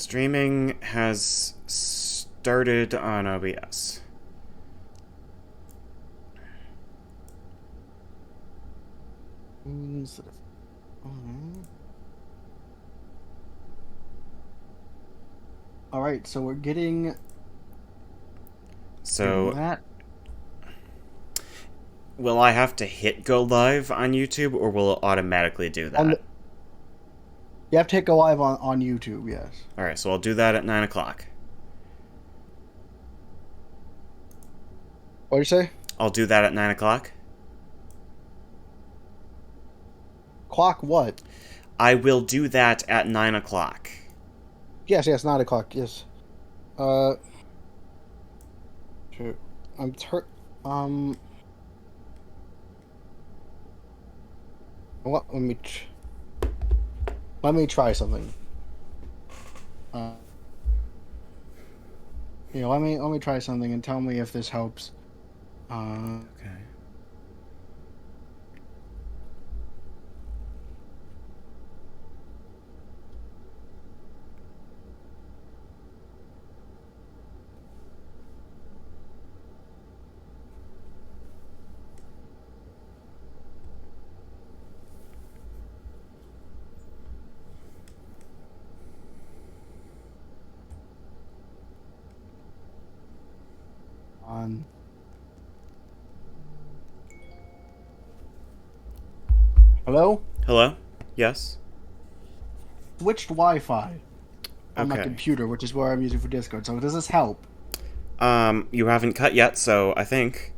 Streaming has started on OBS. Alright, so we're getting So, that. will I have to hit go live on YouTube, or will it automatically do that? You have to hit go live on YouTube, yes. Alright, so I'll do that at 9 o'clock. What'd you say? I'll do that at 9 o'clock. Clock what? I will do that at 9 o'clock. Yes, 9 o'clock, yes. Shoot. What? Let me try something. Let me try something and tell me if this helps. Okay. Hello? Hello? Yes? Switched Wi-Fi on my Okay. computer, which is where I'm using for Discord. So does this help? You haven't cut yet, so I think.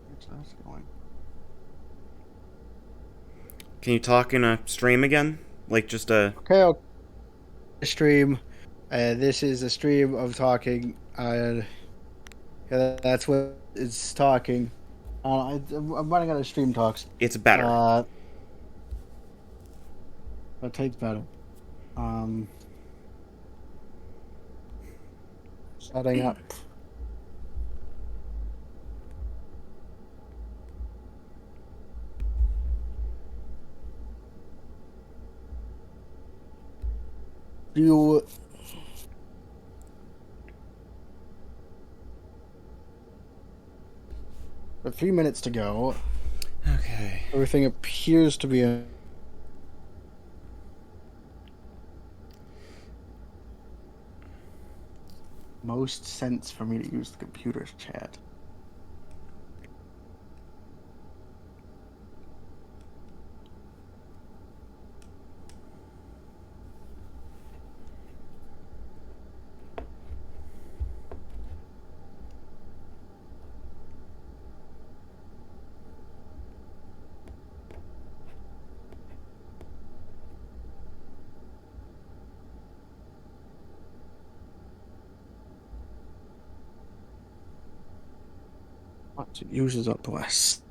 That's going. Can you talk in a stream again? Like just a... Okay, stream. This is a stream of talking. That's what it's talking. I'm running out of stream talks. It's better. That takes better. Setting up. You. For 3 minutes to go. Okay. Everything appears to be a... most sense for me to use the computer's chat. It uses up less.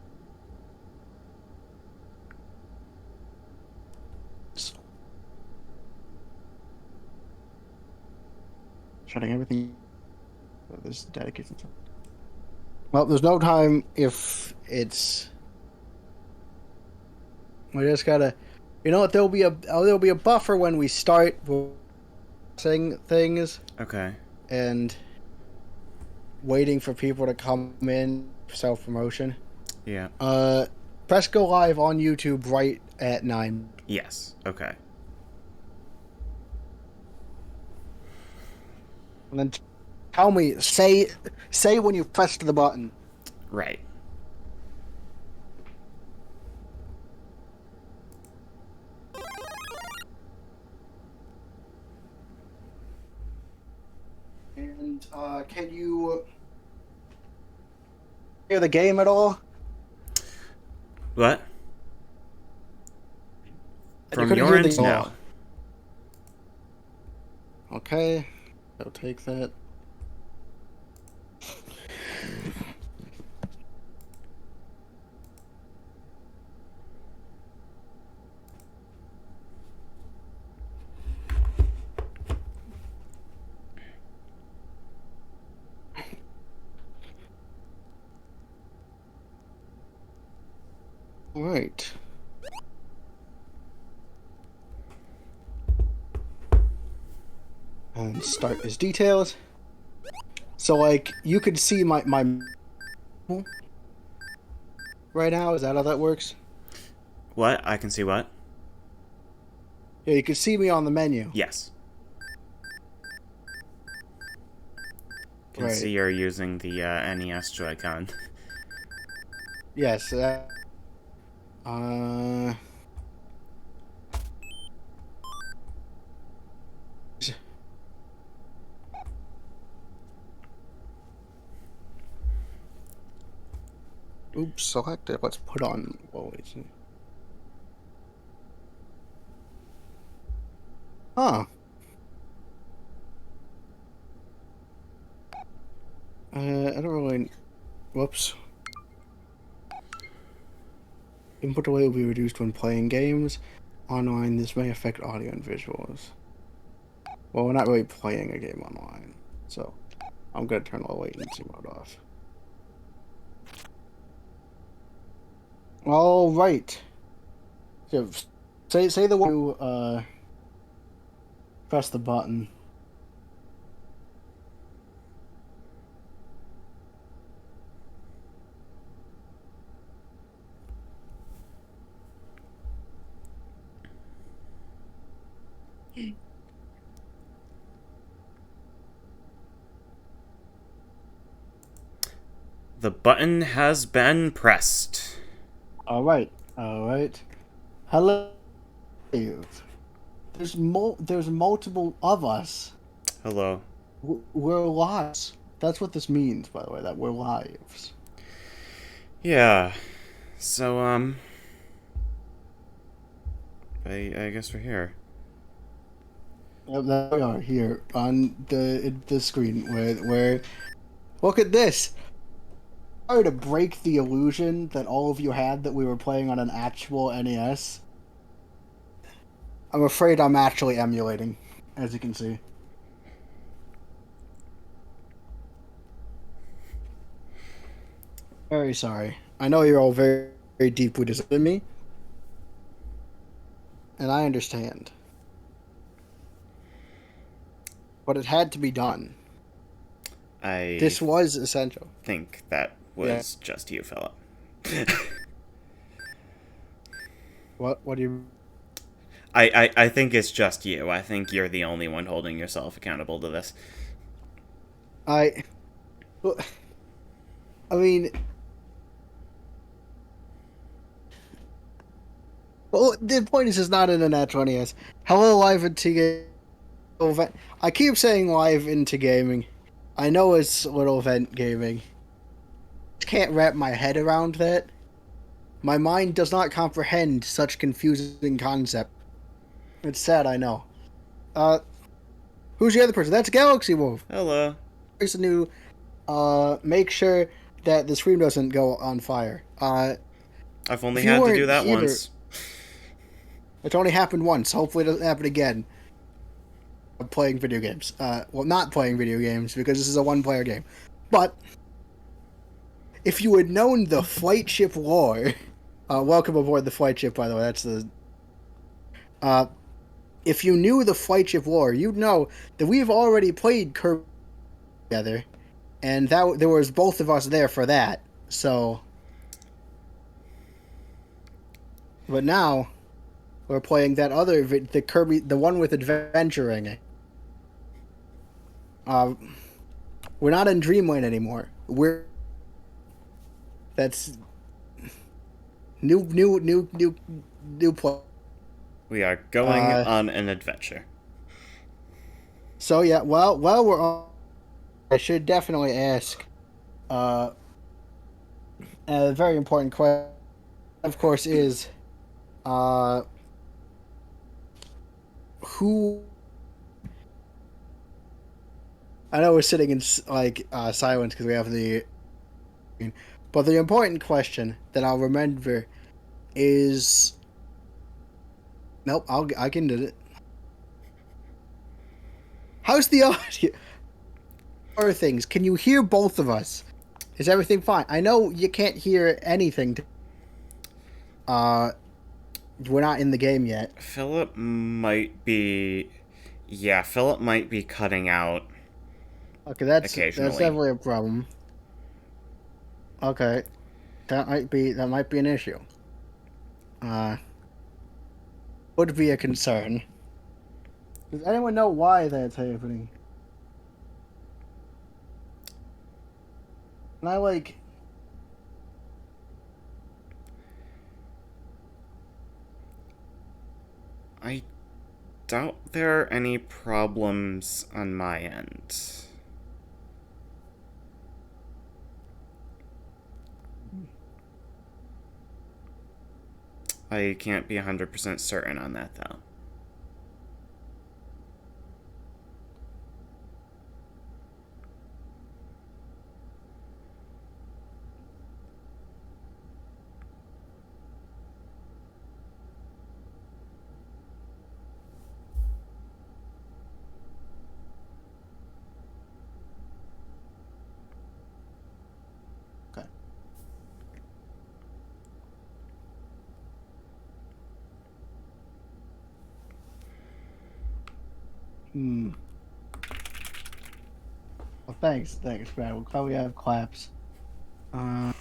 Shutting everything. This dedication. Well, there's no time if it's. We just gotta. You know what? There'll be a buffer when we start saying things. Okay. And waiting for people to come in for self-promotion. Yeah. Press go live on YouTube right at 9. Yes. Okay. And then tell me, say when you pressed the button. Right. And can you hear the game at all? What? And From your end? No. Okay. I'll take that. All right. And start as details. So, like, you could see my right now. Is that how that works? What? I can see what? Yeah, you can see me on the menu. Yes. Can Right. see you're using the NES Joy-Con. Yes. Oops, selected. Let's put on. Whoa, wait. Huh. I don't really. Whoops. Input delay will be reduced when playing games online. This may affect audio and visuals. Well, we're not really playing a game online, so I'm gonna turn the latency mode off. All right. So, say the one you press the button. The button has been pressed. All right. All right. Hello. There's multiple of us. Hello. We're lives. That's what this means, by the way. That we're lives. Yeah. So, I guess we're here. There we are here on the screen where look at this. Sorry to break the illusion that all of you had that we were playing on an actual NES. I'm afraid I'm actually emulating, as you can see. Very sorry. I know you're all very, very deeply disappointed in me, and I understand. But it had to be done. This was essential. Think that was just you, Philip. What do you... I think it's just you. I think you're the only one holding yourself accountable to this. I mean... Well, the point is, it's not in a natural NES. Hello, live into game. I keep saying live into gaming. I know it's little event gaming. I can't wrap my head around that. My mind does not comprehend such confusing concept. It's sad, I know. Who's the other person? That's Galaxy Wolf. Hello. Person who make sure that the screen doesn't go on fire. I've only had to do that once. It's only happened once. Hopefully it doesn't happen again. I'm playing video games. Well, not playing video games, because this is a one-player game. But, if you had known the Flightship lore... welcome aboard the Flightship, by the way. That's the... if you knew the Flightship lore, you'd know that we've already played Kirby together. And there was both of us there for that. So... But now... We're playing that other, the Kirby, the one with adventuring. We're not in Dreamland anymore. That's new play. We are going on an adventure. So yeah, well, we're on. I should definitely ask. A very important question, of course, is, who... I know we're sitting in silence because we have the... But the important question that I'll remember is... Nope, I can do it. How's the audio? Other things. Can you hear both of us? Is everything fine? I know you can't hear anything. We're not in the game yet. Philip might be Yeah, Philip might be cutting out Okay, that's occasionally. definitely a problem. Okay, that might be an issue. Uh, would be a concern. Does anyone know why that's happening? And I like. I doubt there are any problems on my end. I can't be 100% certain on that, though. Okay. Hmm. Well, thanks, Brad. We'll probably have claps. Uh,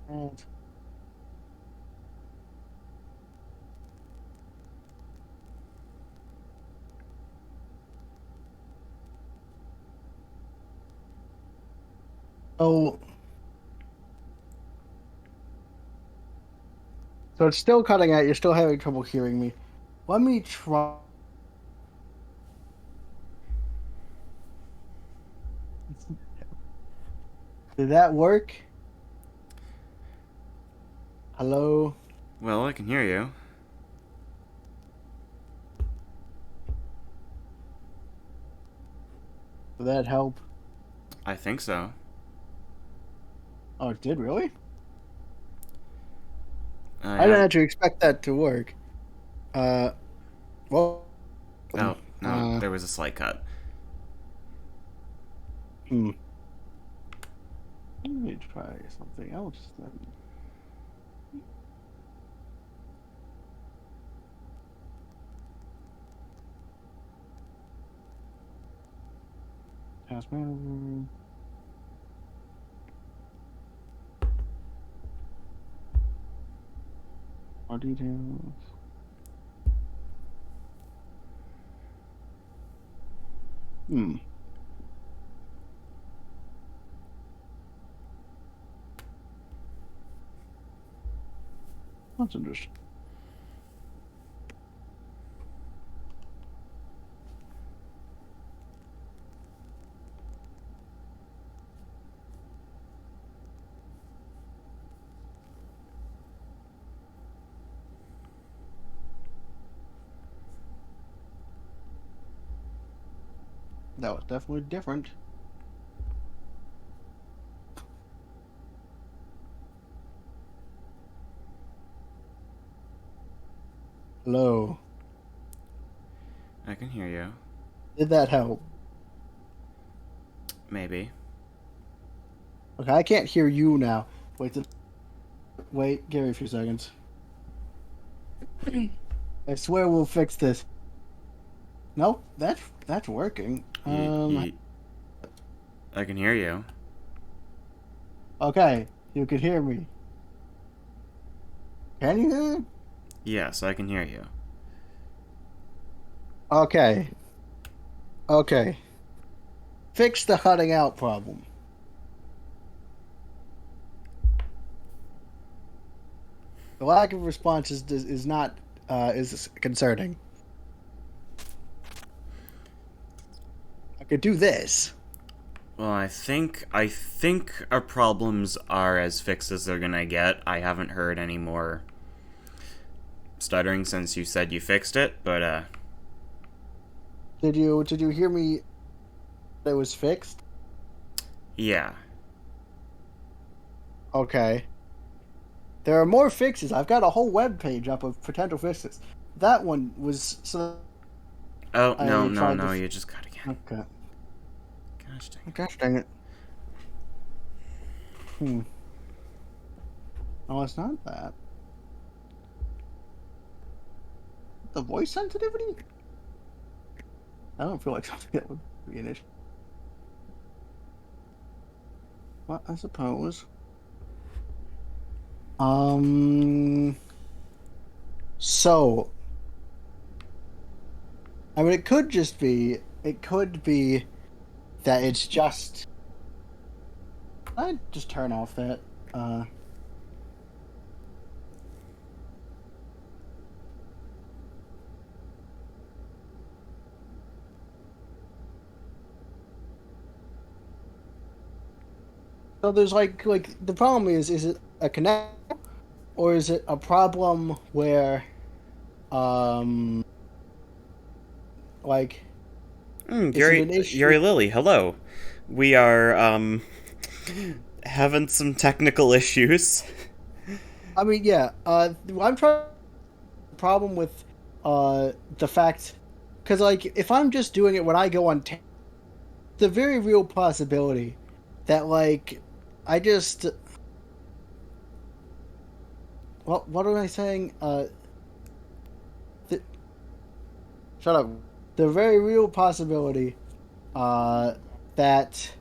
and- oh, so it's still cutting out. You're still having trouble hearing me. Let me try. Did that work? Hello? Well, I can hear you. Did that help? I think so. Oh, it did really? I Yeah. didn't actually expect that to work. Uh, well, Oh, no, uh, there was a slight cut. hmm. Let me try something else then. Task manager. More details. Hmm. That's interesting. That was definitely different. Hello. I can hear you. Did that help? Maybe. Okay, I can't hear you now. Wait, give me a few seconds. I swear we'll fix this. Nope, that's working. You, you, I can hear you. Okay, you can hear me. Can you hear me? Yes, I can hear you. Okay, okay. Fix the cutting out problem. The lack of response is not is concerning. I could do this. Well, I think our problems are as fixed as they're gonna get. I haven't heard any more stuttering since you said you fixed it, but Did you hear me? That it was fixed. yeah. Okay. There are more fixes. I've got a whole web page up of potential fixes. That one was so Oh, no, I no, tried to. no, you just cut again. Okay. Gosh dang it. Gosh dang it. Hmm. No, it's not that. The voice sensitivity? I don't feel like something that would be an issue. Well, I suppose. Um. So, I mean, it could just be. It could be that it's just. I'd just turn off that. Uh. So there's like the problem is it a connect or is it a problem where um like is it an issue? Yuri Lily, hello. We are, having some technical issues. I mean, yeah. I'm trying the problem with the fact because like if I'm just doing it when I go on the very real possibility that like I just what am I saying? Th- Shut up. The very real possibility uh that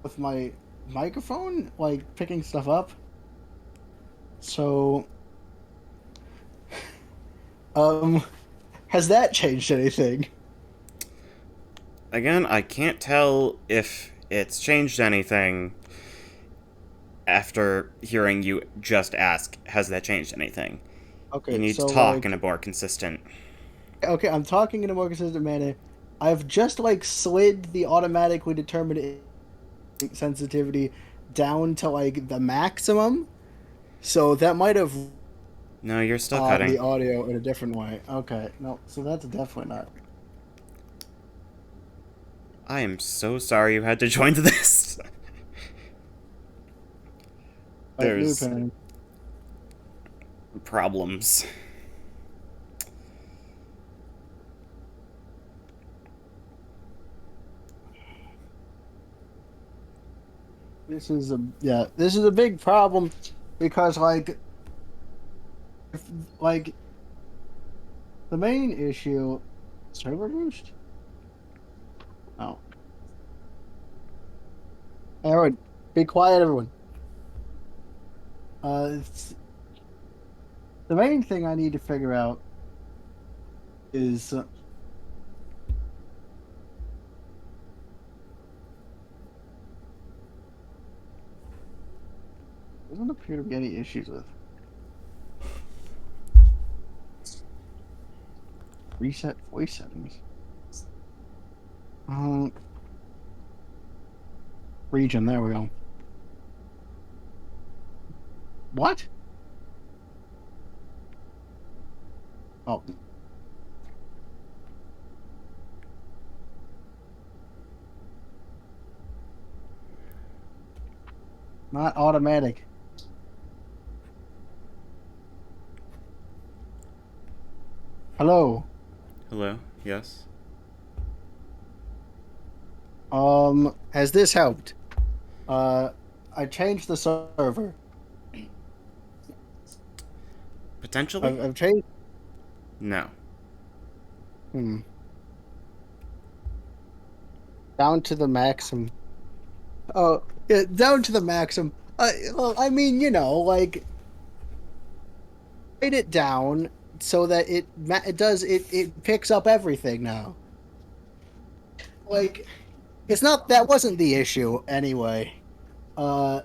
with my microphone like picking stuff up. So um has that changed anything? Again, I can't tell if it's changed anything after hearing you just ask, has that changed anything? You Okay, need to so talk in like a more consistent. okay, I'm talking in a more consistent manner. I've just like slid the automatically determined sensitivity down to like the maximum. So that might have No, you're still cutting. the audio in a different way. Okay, no, so that's definitely not I am so sorry you had to join this. right. New There's pen. problems. This is a big problem because if, like the main issue server boost. Oh, everyone, be quiet, everyone. The main thing I need to figure out is doesn't appear to be any issues with reset voice settings. Um, region. There we go. What? Oh, not automatic. Hello. Hello? Yes? Has this helped? Uh, I changed the server. Potentially? I've changed. No. Hmm. Down to the maximum. Oh, yeah, down to the maximum. Well, I mean, like write it down so that it picks up everything now. Like it's not that wasn't the issue anyway. Uh,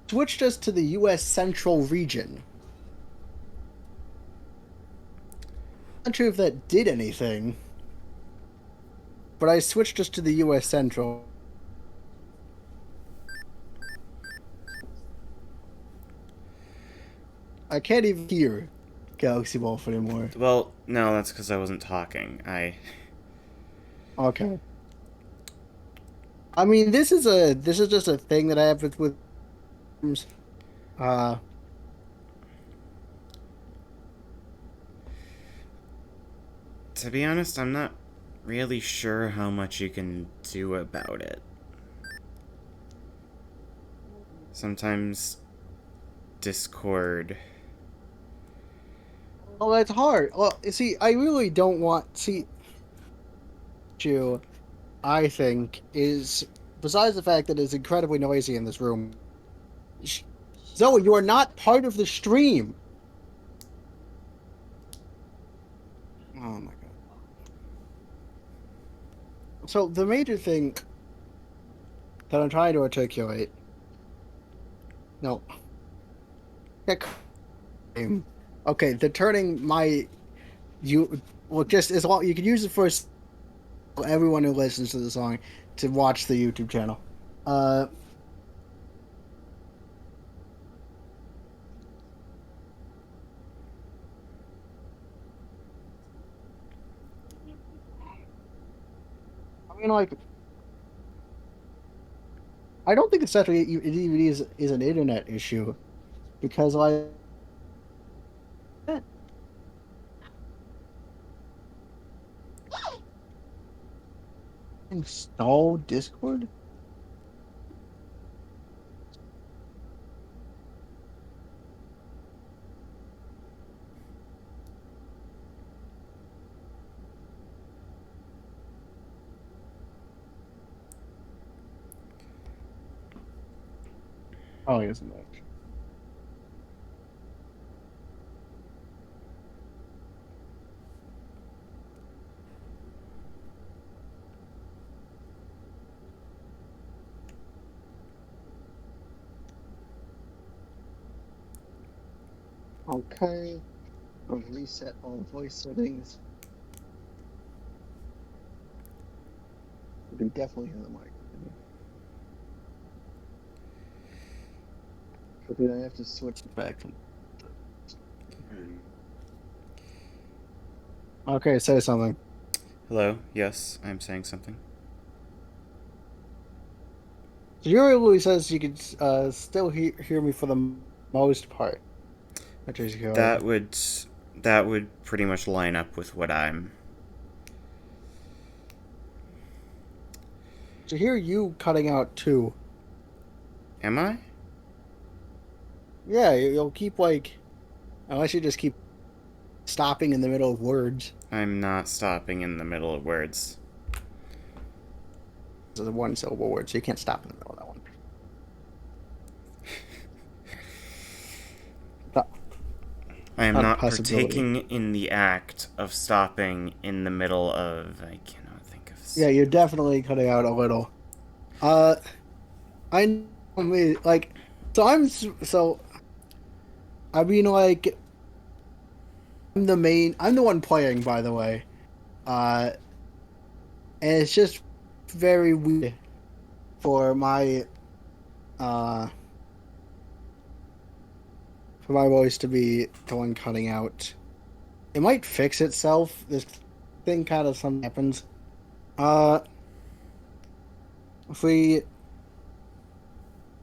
Switched us to the U.S. Central region. Not sure if that did anything, but I switched us to the U.S. Central. I can't even hear Galaxy Wolf anymore. Well, no, that's because I wasn't talking. Okay. I mean, this is just a thing that I have with uh To be honest, I'm not really sure how much you can do about it. Sometimes Discord. Oh, that's hard. Well, see, I really don't want... See, you, I think, is... Besides the fact that it's incredibly noisy in this room, Zoe, you are not part of the stream. Oh my god. So the major thing that I'm trying to articulate... No. Okay, the turning my... You... Well, just as long... You can use it for everyone who listens to the song to watch the YouTube channel. I mean, like, I don't think it's actually it even is an internet issue because like install Discord. Oh, yes, no. Okay. I'll reset all voice settings. You can definitely hear the mic. But then I have to switch back to... Okay, say something. Hello? Yes, I'm saying something. Yuri says you can still hear me for the most part, which is good. That would pretty much line up with what I'm... To hear you cutting out too. Am I? Yeah, you'll keep like... Unless you just keep stopping in the middle of words. I'm not stopping in the middle of words. It's a one-syllable word, so you can't stop in the middle of that one. I am not partaking in the act of stopping in the middle of... I cannot think of... Yeah, you're definitely cutting out a little. I mean, like... So, I mean, like... I'm the one playing, by the way. And it's just very weird for my voice to be the one cutting out. It might fix itself. This thing kind of something happens. If we...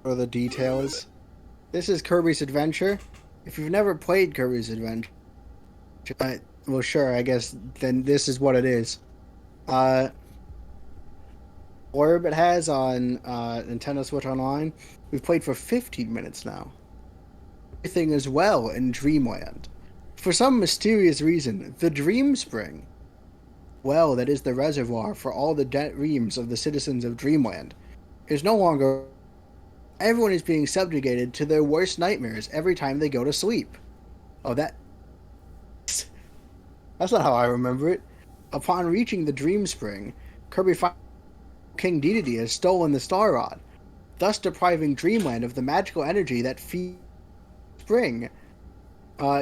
For the details. This is Kirby's Adventure. If you've never played Kirby's Adventure, well, sure, I guess then this is what it is. Orb it has on Nintendo Switch Online. We've played for 15 minutes now. Everything is well in Dreamland. For some mysterious reason, the Dream Spring, well, that is the reservoir for all the dreams of the citizens of Dreamland, is no longer... Everyone is being subjugated to their worst nightmares every time they go to sleep. Oh, that's not how I remember it. Upon reaching the Dream Spring, Kirby finds King Dedede has stolen the Star Rod, thus depriving Dreamland of the magical energy that feeds the spring.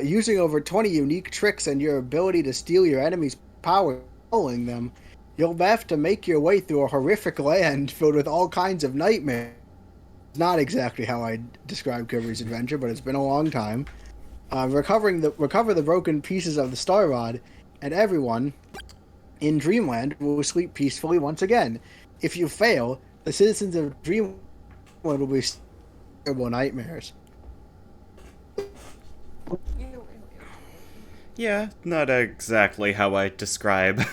Using over 20 unique tricks and your ability to steal your enemy's power, following them, you'll have to make your way through a horrific land filled with all kinds of nightmares. Not exactly how I describe Kirby's Adventure, but it's been a long time. Recover the broken pieces of the Star Rod, and everyone in Dreamland will sleep peacefully once again. If you fail, the citizens of Dreamland will be terrible nightmares. Yeah, not exactly how I describe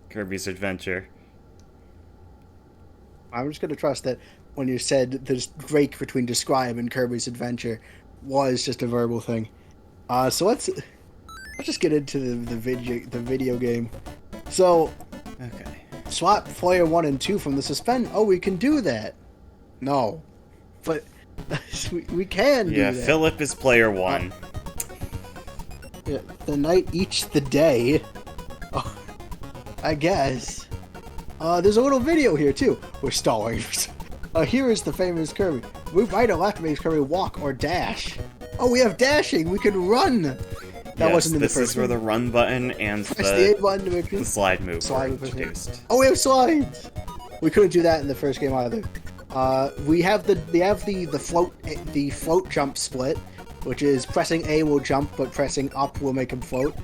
Kirby's Adventure. I'm just going to trust that when you said the break between describe and Kirby's Adventure was just a verbal thing. So let's just get into the video game. So, Okay. swap player 1 and 2 from the suspend. Oh, we can do that. No, but we can do that. Yeah, Philip is player 1. Yeah, the night eats the day. Oh, I guess. There's a little video here too. We're stalling. Here is the famous Kirby. Move right or left makes Kirby walk or dash. Oh, we have dashing. We can run. That wasn't in the first this is where one. the run button and Press the A button to make the slide move were introduced. Oh, we have slides. We couldn't do that in the first game either. We have the float jump split, which is pressing A will jump, but pressing up will make him float.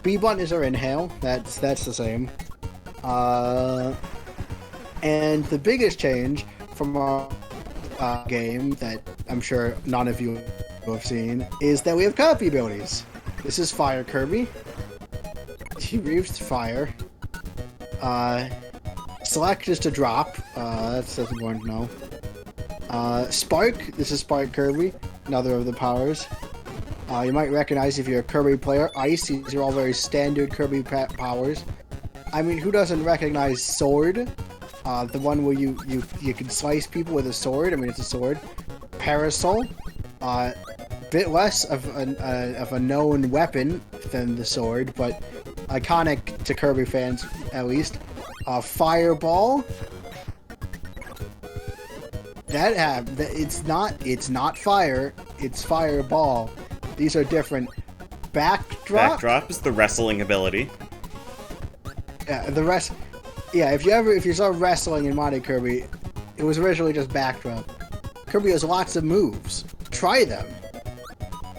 B button is our inhale. That's the same. And the biggest change from our game that I'm sure none of you have seen is that we have copy abilities. This is Fire Kirby. He breathes fire. Select is to drop. That's important to know. Spark. This is Spark Kirby. Another of the powers. You might recognize if you're a Kirby player. Ice. These are all very standard Kirby powers. I mean, who doesn't recognize Sword? The one where you can slice people with a sword. I mean, it's a sword. Parasol. Bit less of a known weapon than the sword, but iconic to Kirby fans at least. Fireball. It's not fire. It's fireball. These are different. Backdrop. Backdrop is the wrestling ability. Yeah, the rest. Yeah, if you saw wrestling in Monty Kirby, it was originally just backdrop. Kirby has lots of moves. Try them.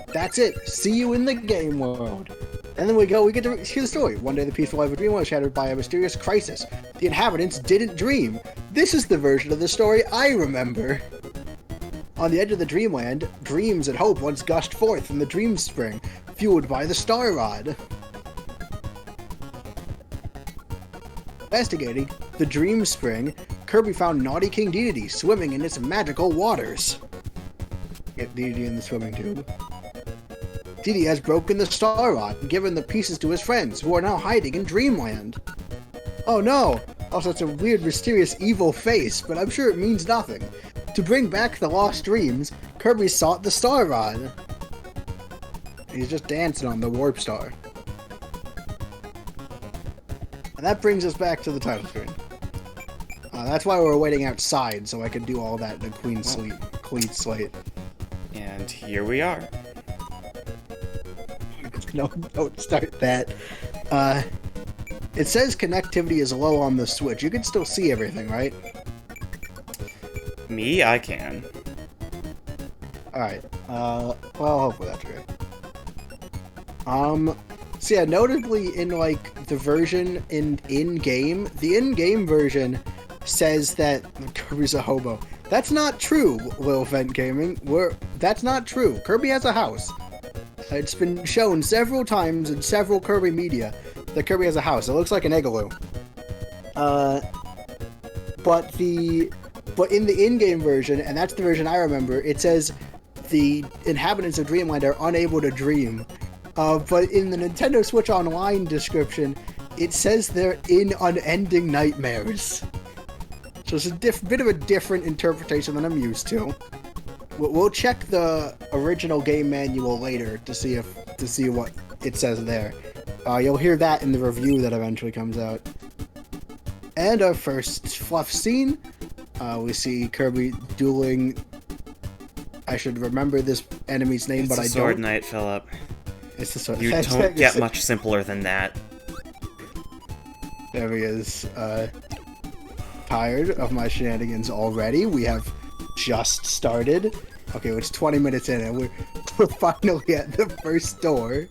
That's it. See you in the game world. And then we get to hear the story. One day the peaceful life of Dream was shattered by a mysterious crisis. The inhabitants didn't dream. This is the version of the story I remember. On the edge of the dreamland, dreams and hope once gushed forth from the dream spring, fueled by the star rod. Investigating the dream spring, Kirby found Naughty King Dedede swimming in its magical waters. Get Dedede in the swimming tube. Dedede has broken the star rod and given the pieces to his friends, who are now hiding in Dreamland. Oh no! Also, it's a weird, mysterious, evil face, but I'm sure it means nothing. To bring back the lost dreams, Kirby sought the star rod. He's just dancing on the warp star. And that brings us back to the title screen. That's why we're waiting outside, so I could do all that in a clean slate. And here we are. No, don't start that. It says connectivity is low on the Switch. You can still see everything, right? Me, I can. Alright. Well, hopefully that's great. So yeah, notably in, like, the version in-game, the in-game version says that Kirby's a hobo. That's not true, Lil Vent Gaming. That's not true. Kirby has a house. It's been shown several times in several Kirby media that Kirby has a house. It looks like an igloo. But in the in-game version, and that's the version I remember, it says the inhabitants of Dreamland are unable to dream. But in the Nintendo Switch Online description, it says they're in unending nightmares. So it's a bit of a different interpretation than I'm used to. We'll check the original game manual later to see what it says there. You'll hear that in the review that eventually comes out. And our first fluff scene, we see Kirby dueling. I should remember this enemy's name, but I don't. It's the Sword Knight, Philip. It's the Sword. You don't get much simpler than that. There he is. Tired of my shenanigans already. We have just started. Okay, it's 20 minutes in and we're finally at the first door.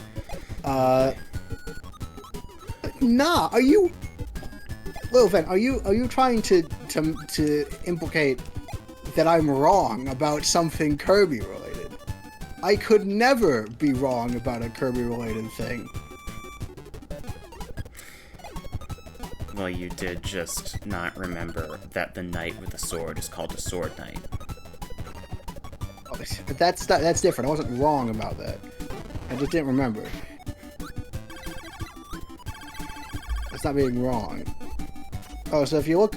Nah, are you... Lil Vent, are you trying to implicate that I'm wrong about something Kirby related? I could never be wrong about a Kirby related thing. Well, you did just not remember that the knight with the sword is called a sword knight. But that's different. I wasn't wrong about that. I just didn't remember. That's not being wrong. Oh, so if you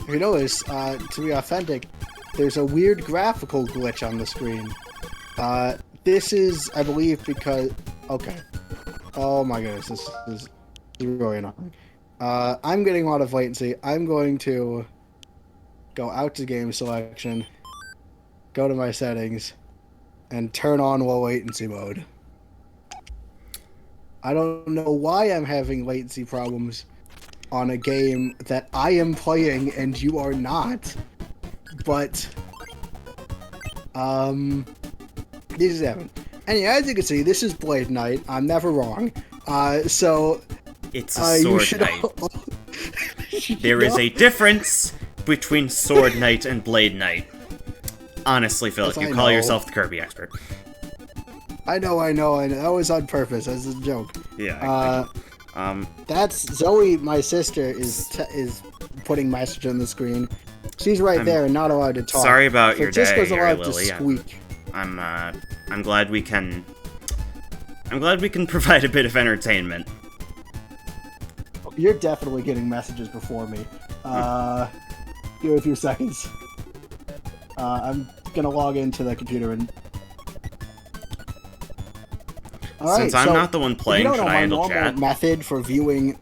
notice, to be authentic, there's a weird graphical glitch on the screen. This is, I believe, because... Okay. Oh my goodness, this is really annoying. I'm getting a lot of latency. I'm going to go out to game selection, go to my settings, and turn on low latency mode. I don't know why I'm having latency problems on a game that I am playing and you are not. But, this is happening. Anyway, as you can see, this is Blade Knight. I'm never wrong. So... It's a sword knight. There is a difference between sword knight and blade knight. Honestly, Philip, you call yourself the Kirby expert. I know. That was on purpose. That's a joke. Yeah. That's Zoe, my sister, is putting message on the screen. She's right there and not allowed to talk. Sorry about your day, Francisco's allowed Lily. to squeak. I'm glad we can provide a bit of entertainment. You're definitely getting messages before me. Give it a few seconds. I'm gonna log into the computer and... Since I'm not the one playing, should I handle chat? My normal method for viewing,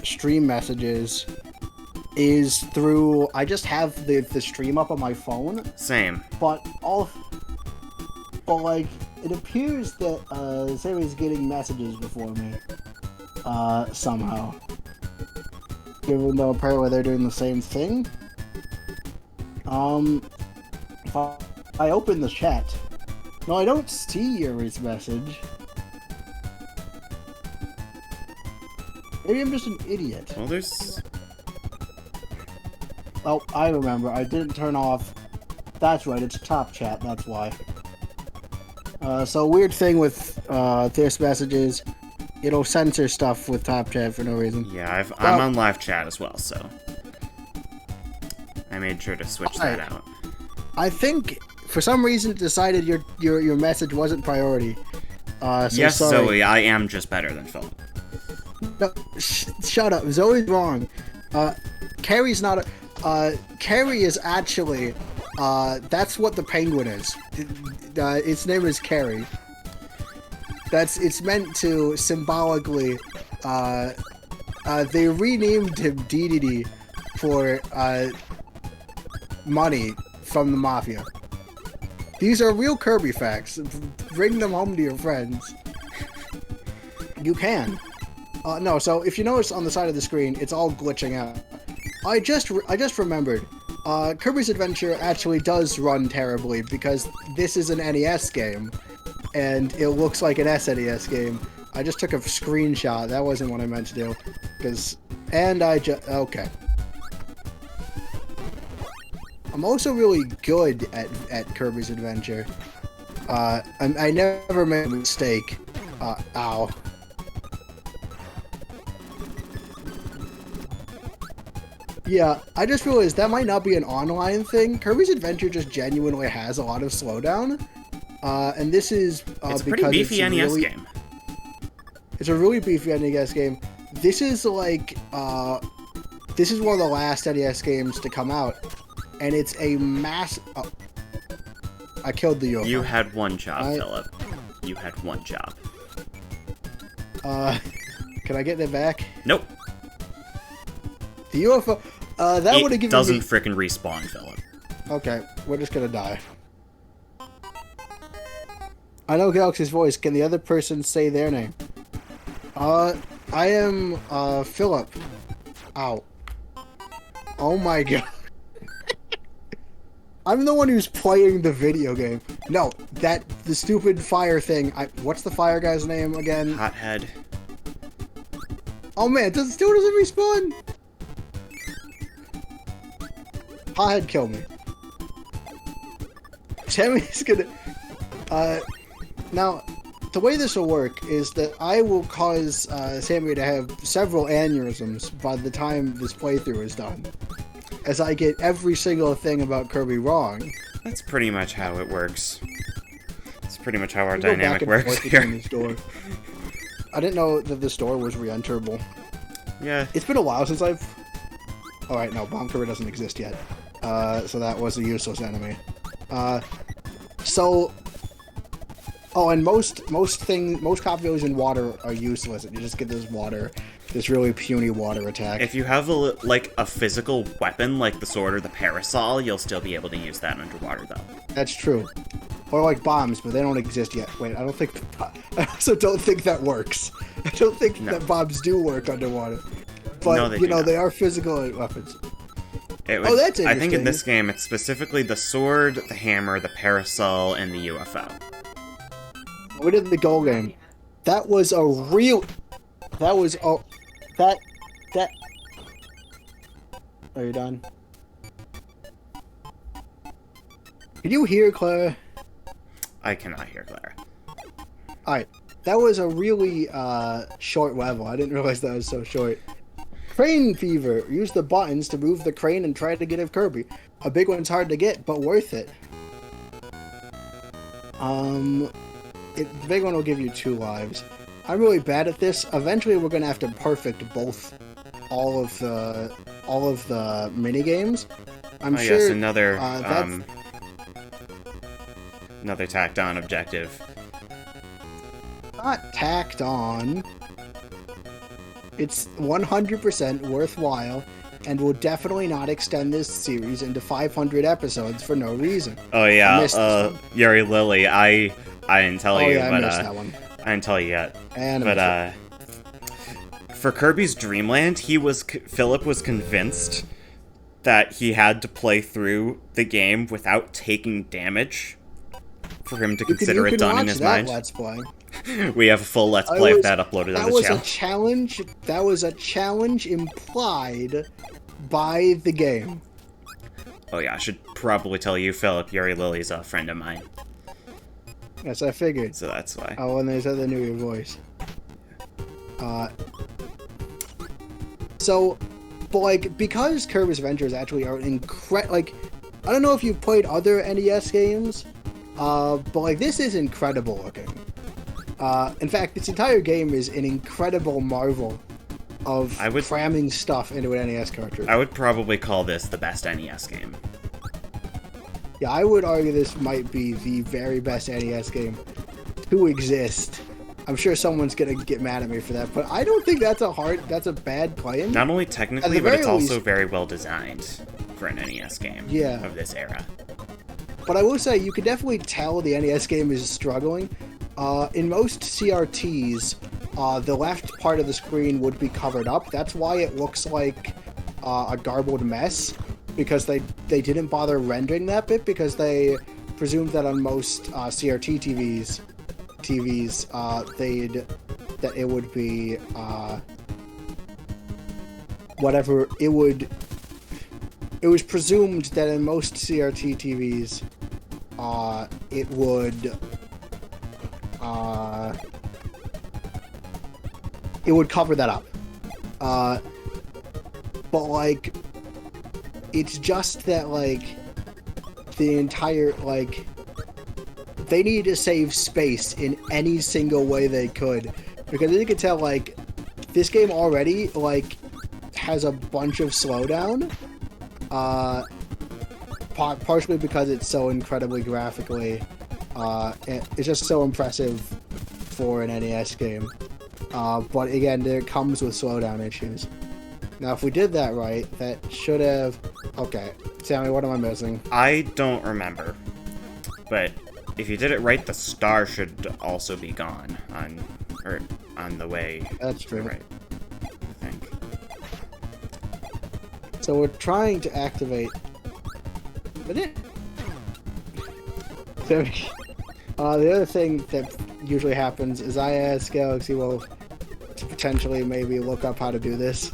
stream messages is through... I just have the stream up on my phone. Same. But like, it appears that Zoe's getting messages before me, somehow. Even though apparently they're doing the same thing. If I open the chat, no, I don't see Yuri's message. Maybe I'm just an idiot. Well, there's... Oh, I remember. I didn't turn off... That's right, it's top chat, that's why. So weird thing with this messages, it'll censor stuff with top chat for no reason. Yeah, I'm on live chat as well, so I made sure to switch that out. I think for some reason it decided your message wasn't priority. So yes, sorry. Zoe, I am just better than Philip. No, shut up. Zoe's wrong. Carrie's not a... Carrie is actually... that's what the penguin is. Its name is Carrie. It's meant to symbolically, they renamed him DDD for, money from the Mafia. These are real Kirby facts. Bring them home to your friends. You can. No, so if you notice on the side of the screen, it's all glitching out. I just remembered. Kirby's Adventure actually does run terribly because this is an NES game, and it looks like an SNES game. I just took a screenshot. That wasn't what I meant to do. Okay. I'm also really good at Kirby's Adventure. I never made a mistake. Ow. Yeah, I just realized that might not be an online thing. Kirby's Adventure just genuinely has a lot of slowdown. And this is it's a because pretty beefy NES game. It's a really beefy NES game. This is like, this is one of the last NES games to come out. And it's a mass... Oh. I killed the UFO. You had one job, Philip. You had one job. Can I get it back? Nope. The UFO... that would have given me... It doesn't frickin' respawn, Philip. Okay, we're just gonna die. I know Galaxy's voice. Can the other person say their name? I am, Philip. Ow. Oh my god. I'm the one who's playing the video game. No, the stupid fire thing. What's the fire guy's name again? Hothead. Oh man, it still doesn't respawn? Hothead killed me. Tammy's gonna... Now, the way this will work is that I will cause Sammy to have several aneurysms by the time this playthrough is done, as I get every single thing about Kirby wrong. That's pretty much how it works. That's pretty much how our We'll go dynamic back and works forth here. between this door. I didn't know that this door was re-enterable. Yeah. It's been a while since I've... Alright, no, Bomb Kirby doesn't exist yet. So that was a useless enemy. Oh, and most copies in water are useless. You just get this really puny water attack. If you have a physical weapon like the sword or the parasol, you'll still be able to use that underwater, though. That's true. Or like bombs, but they don't exist yet. Wait, I also don't think that works. I don't think that bombs do work underwater. But, no, they they are physical weapons. That's interesting. I think in this game, it's specifically the sword, the hammer, the parasol, and the UFO. We did the goal game. That was a real... Are you done? Can you hear Clara? I cannot hear Clara. Alright. That was a really short level. I didn't realize that was so short. Crane fever. Use the buttons to move the crane and try to get a Kirby. A big one's hard to get, but worth it. The big one will give you 2 lives. I'm really bad at this. Eventually, we're gonna have to perfect all of the mini games. I'm sure. Yes, another tacked on objective. Not tacked on. It's 100% worthwhile, and will definitely not extend this series into 500 episodes for no reason. Oh yeah, Yuri Lily, I didn't tell you, I but missed that one. I didn't tell you yet. And for Kirby's Dream Land, Philip was convinced that he had to play through the game without taking damage for him to consider it done in his mind. Let's play. We have a full Let's Play of that uploaded on the channel. That was a challenge implied by the game. Oh yeah, I should probably tell you, Philip, Yuri Lily's a friend of mine. Yes, I figured. So that's why. Oh, and they said they knew your voice. But because Kirby's Adventure is actually incredible. I don't know if you've played other NES games, but this is incredible looking. In fact, this entire game is an incredible marvel of cramming stuff into an NES cartridge. I would probably call this the best NES game. Yeah, I would argue this might be the very best NES game to exist. I'm sure someone's gonna get mad at me for that, but I don't think that's a bad claim. Not only technically, but it's also very well designed for an NES game of this era. But I will say, you can definitely tell the NES game is struggling. In most CRTs, the left part of the screen would be covered up. That's why it looks like a garbled mess, because they didn't bother rendering that bit, because they presumed that on most CRT TVs, that it would be whatever it would. It was presumed that in most CRT TVs, it would cover that up. But it's just that the entire they need to save space in any single way they could, because as you can tell, this game already has a bunch of slowdown. Partially because it's so incredibly graphically, it's just so impressive for an NES game. But again, it comes with slowdown issues. Now, if we did that right, that should have... Okay, Sammy, what am I missing? I don't remember. But if you did it right, the star should also be gone on the way. That's true. Right, I think. So we're trying to activate... But it... So, the other thing that usually happens is I ask Galaxy Wolf to potentially maybe look up how to do this.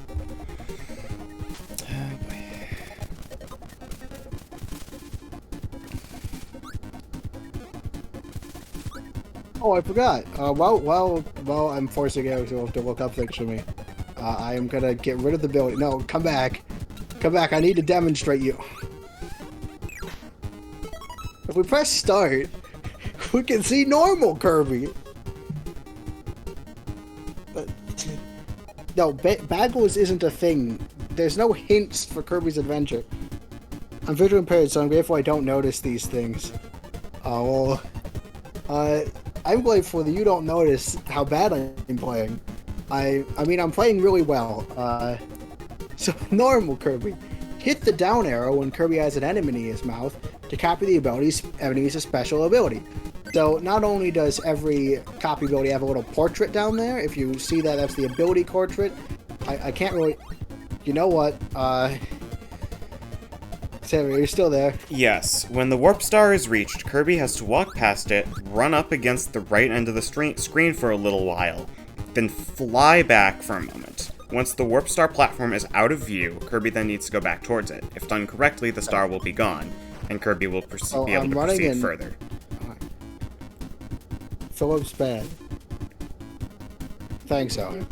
Oh, I forgot. Well, I'm forcing you to look up things for me. I am gonna get rid of the building. No, come back. Come back. I need to demonstrate you. If we press start, we can see normal Kirby. No, Bagels isn't a thing. There's no hints for Kirby's Adventure. I'm visually impaired, so I'm grateful I don't notice these things. Oh, well, I'm grateful that you don't notice how bad I'm playing. I mean, I'm playing really well. So, normal Kirby. Hit the down arrow when Kirby has an enemy in his mouth to copy the enemy's special ability. So, not only does every copy ability have a little portrait down there, if you see that, that's the ability portrait. I can't really... You know what? Sammy, are you still there? Yes. When the warp star is reached, Kirby has to walk past it, run up against the right end of the screen for a little while, then fly back for a moment. Once the warp star platform is out of view, Kirby then needs to go back towards it. If done correctly, the star will be gone, and Kirby will be able to proceed further. Philip's bad. Thanks, Zoe.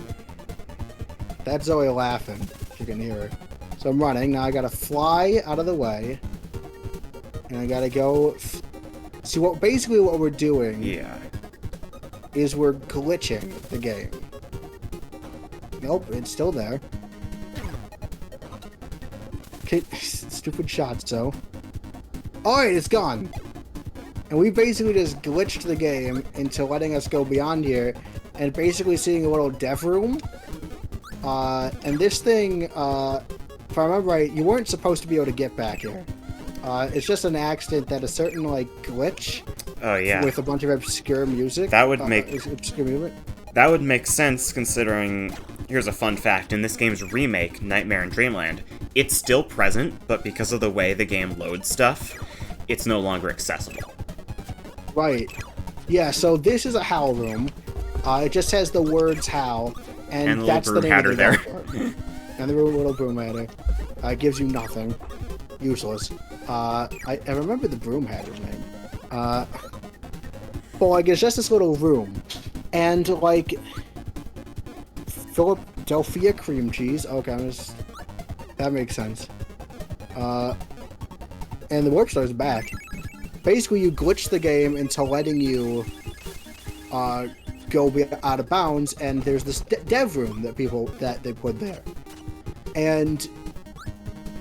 That's Zoe laughing, if you can hear her. So I'm running. Now I gotta fly out of the way. And I gotta go... See, basically what we're doing... Yeah. ...is we're glitching the game. Nope, it's still there. Okay, stupid shot, so... Alright, it's gone! And we basically just glitched the game into letting us go beyond here, and basically seeing a little dev room. And this thing, if I remember right, you weren't supposed to be able to get back here. It's just an accident that a certain, like, glitch... Oh, yeah. With a bunch of obscure music. That would make... obscure music. That would make sense, considering... Here's a fun fact. In this game's remake, Nightmare in Dreamland, it's still present, but because of the way the game loads stuff, it's no longer accessible. Right. Yeah, so this is a HAL room. It just has the words HAL, and that's the name of the there. And the little broom hatter. It gives you nothing. Useless. I remember the broom hatter's name. Well, like, it's just this little room. And, like... Philadelphia cream cheese. Okay, that makes sense. And the warp star's back. Basically, you glitch the game into letting you go out of bounds, and there's this dev room that they put there. And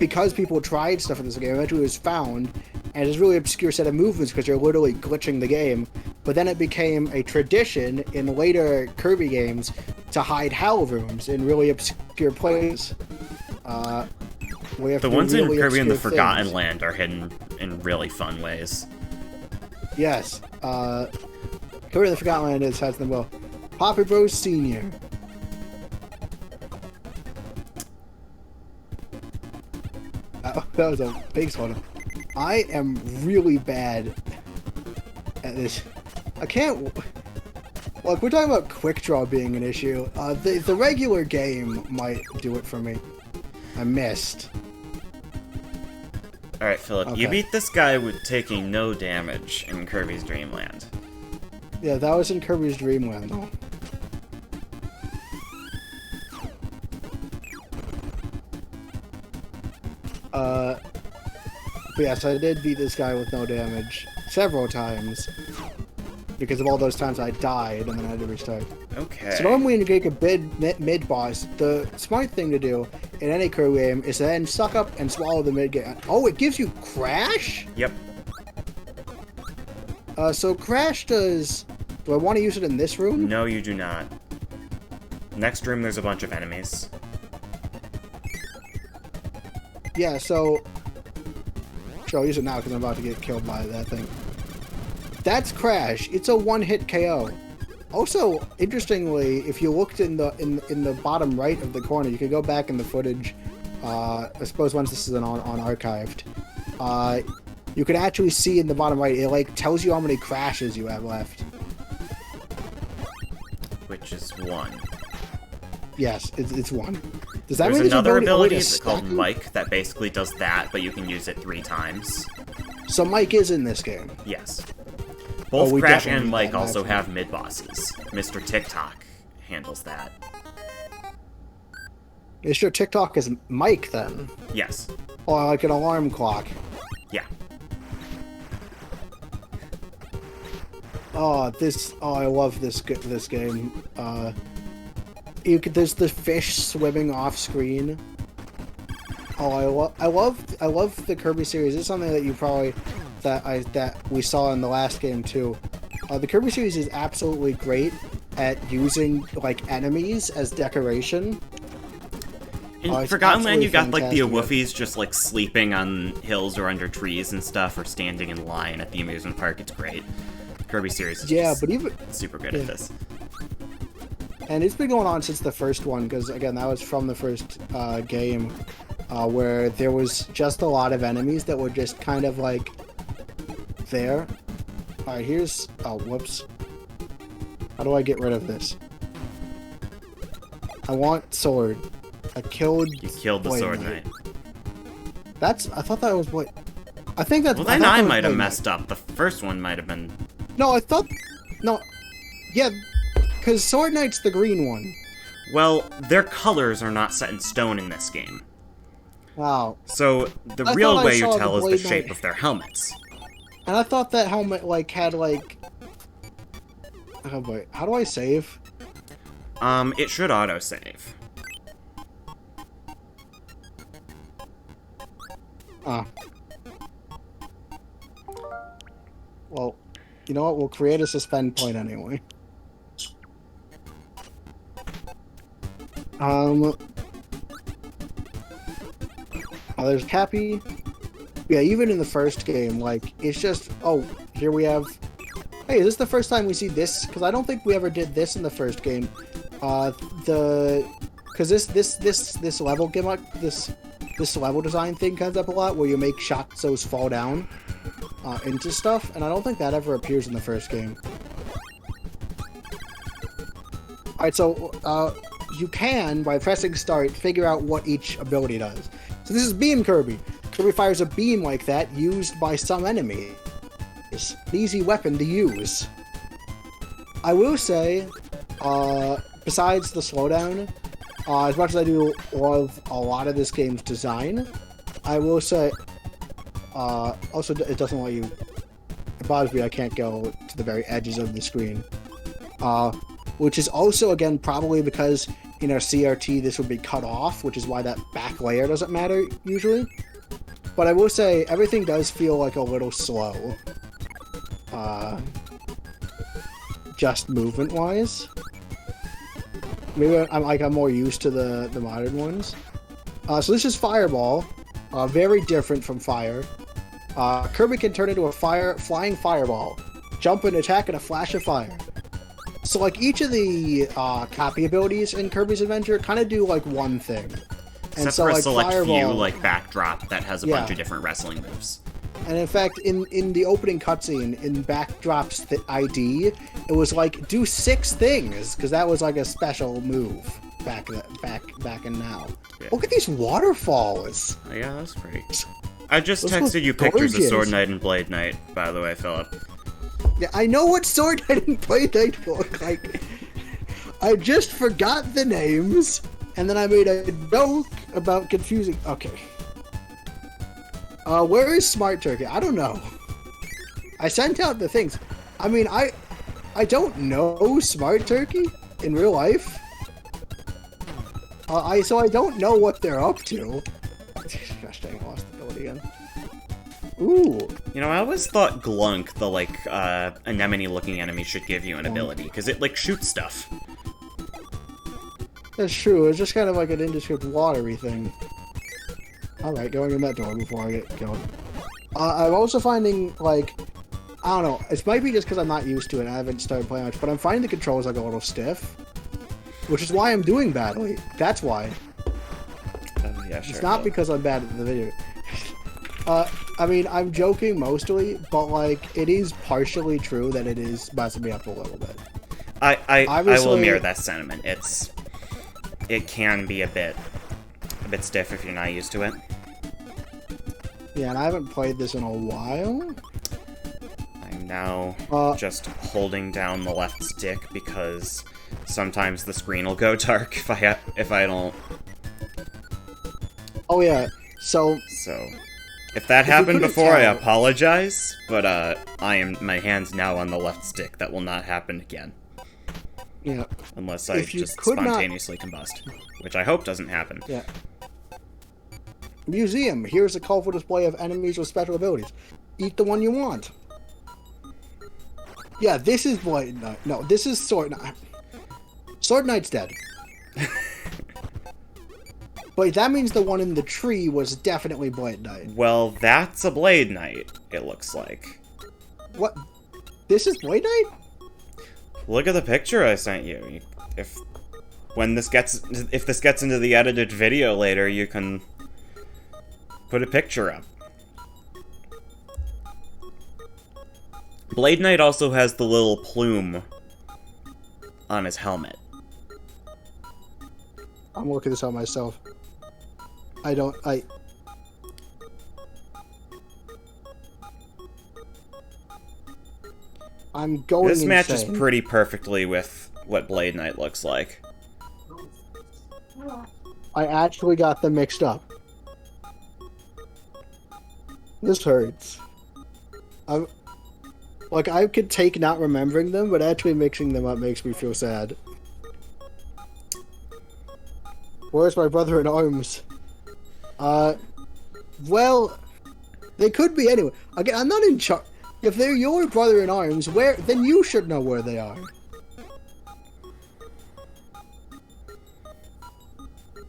because people tried stuff in this game, eventually it was found, and it's a really obscure set of movements because you're literally glitching the game. But then it became a tradition in later Kirby games to hide HAL rooms in really obscure places. The ones in Kirby and the Forgotten Land are hidden in really fun ways. Yes. Kirby and the Forgotten Land has them well. Papa Bros Sr. That was a big one. I am really bad at this. I can't... Look, we're talking about quick draw being an issue. The regular game might do it for me. I missed. Alright, Philip, okay. You beat this guy with taking no damage in Kirby's Dream Land. Yeah, that was in Kirby's Dream Land, though. But yes, I did beat this guy with no damage several times. Because of all those times I died and then I had to restart. Okay. So normally when you get a mid-boss, the smart thing to do in any Kirby game is to then suck up and swallow the mid-game. Oh, it gives you Crash? Yep. So Crash does... Do I want to use it in this room? No, you do not. Next room, there's a bunch of enemies. Yeah, so... Sure, I'll use it now because I'm about to get killed by that thing. That's Crash. It's a one-hit KO. Also, interestingly, if you looked in the bottom right of the corner, you could go back in the footage. I suppose once this is on archived, you can actually see in the bottom right. It like tells you how many crashes you have left. Which is 1. Yes, it's 1. Does that There's mean another ability called Mike that basically does that, but you can use it 3 times. So Mike is in this game. Yes. Both we Crash definitely and need Mike that also matchup. have mid-bosses. Mr. TikTok handles that. Mr. TikTok is Mike, then? Yes. Or like an alarm clock. Yeah. Oh, I love this game. There's the fish swimming off screen. Oh, I love the Kirby series. It's something that you probably that we saw in the last game too. The Kirby series is absolutely great at using like enemies as decoration. In Forgotten Land, you got like the fantastic. Wooffies just like sleeping on hills or under trees and stuff, or standing in line at the amusement park. It's great. Kirby series is just but even super good at this. And it's been going on since the first one, because again, that was from the first game, where there was just a lot of enemies that were just kind of like there. Alright, here's... Oh, whoops. How do I get rid of this? I want sword. I killed... You killed the Sword Knight. I thought that was what... I think that's... Well, then I might have messed up. The first one might have been... No, I thought... No. Yeah, because Sword Knight's the green one. Well, their colors are not set in stone in this game. Wow. So, the real way you tell is the Blade shape Knight. of their helmets. And I thought that helmet, like, had, like... Oh, boy. How do I save? It should autosave. Ah. Well, you know what? We'll create a suspend point anyway. Oh, there's Cappy. Yeah, even in the first game, like, it's just... Oh, here we have... Hey, is this the first time we see this? Because I don't think we ever did this in the first game. Because this level gimmick, this level design thing comes up a lot, where you make Shotzos fall down into stuff, and I don't think that ever appears in the first game. Alright, so, you can, by pressing start, figure out what each ability does. So this is Beam Kirby. Kirby fires a beam like that, used by some enemy. It's an easy weapon to use. I will say, besides the slowdown, as much as I do love a lot of this game's design, I will say, also it doesn't let you, it bothers me I can't go to the very edges of the screen. Which is also, again, probably because, in our CRT this would be cut off, which is why that back layer doesn't matter, usually. But I will say, everything does feel like a little slow. Just movement-wise. Maybe I'm more used to the modern ones. So this is Fireball. Very different from Fire. Kirby can turn into a flying fireball. Jump and attack in a flash of fire. So, like, each of the copy abilities in Kirby's Adventure kind of do, like, one thing. And Except so, for a like, select Fireball, few, like, backdrop that has a bunch of different wrestling moves. And in fact, in the opening cutscene, in Backdrop's ID, it was like, do 6 things, because that was, like, a special move back in now. Yeah. Look at these waterfalls! Oh, yeah, that's pretty. I just Those texted look you pictures of gorgeous. Sword Knight and Blade Knight, by the way, Philip. Yeah, I know what Sword Knight and Blade Knight look like. I just forgot the names, and then I made a joke about confusing... Okay. Where is Smart Turkey? I don't know. I sent out the things. I mean, I don't know Smart Turkey in real life. So I don't know what they're up to. Gosh dang, I lost the ability again. Ooh. You know, I always thought Glunk, the, like, anemone-looking enemy, should give you an ability, because it, like, shoots stuff. That's true. It's just kind of like an indescript watery thing. Alright, going in that door before I get going. I'm also finding, like... I don't know. It might be just because I'm not used to it and I haven't started playing much, but I'm finding the controls, like, a little stiff. Which is why I'm doing badly. That's why. Yeah, sure. It's not because I'm bad at the video. I mean, I'm joking mostly, but, like, it is partially true that it is messing me up a little bit. I will mirror that sentiment. It can be a bit stiff if you're not used to it. Yeah, and I haven't played this in a while. I'm Now, just holding down the left stick because sometimes the screen will go dark if I don't. Oh yeah. So if that happened before, I apologize. But my hand's now on the left stick. That will not happen again. Yeah. Unless I just spontaneously combust, which I hope doesn't happen. Yeah. Museum. Here's a colorful display of enemies with special abilities. Eat the one you want. Yeah, this is Blade Knight. No, this is Sword Knight. Sword Knight's dead. But that means the one in the tree was definitely Blade Knight. Well, that's a Blade Knight, it looks like. What? This is Blade Knight? Look at the picture I sent you. If this gets into the edited video later, you can put a picture up. Blade Knight also has the little plume on his helmet. I'm looking this up myself. I'm going This insane. matches pretty perfectly with what Blade Knight looks like. I actually got them mixed up. This hurts. I could take not remembering them, but actually mixing them up makes me feel sad. Where's my brother in arms? Well, they could be anyway. Again, I'm not in charge. If they're your brother in arms, then you should know where they are.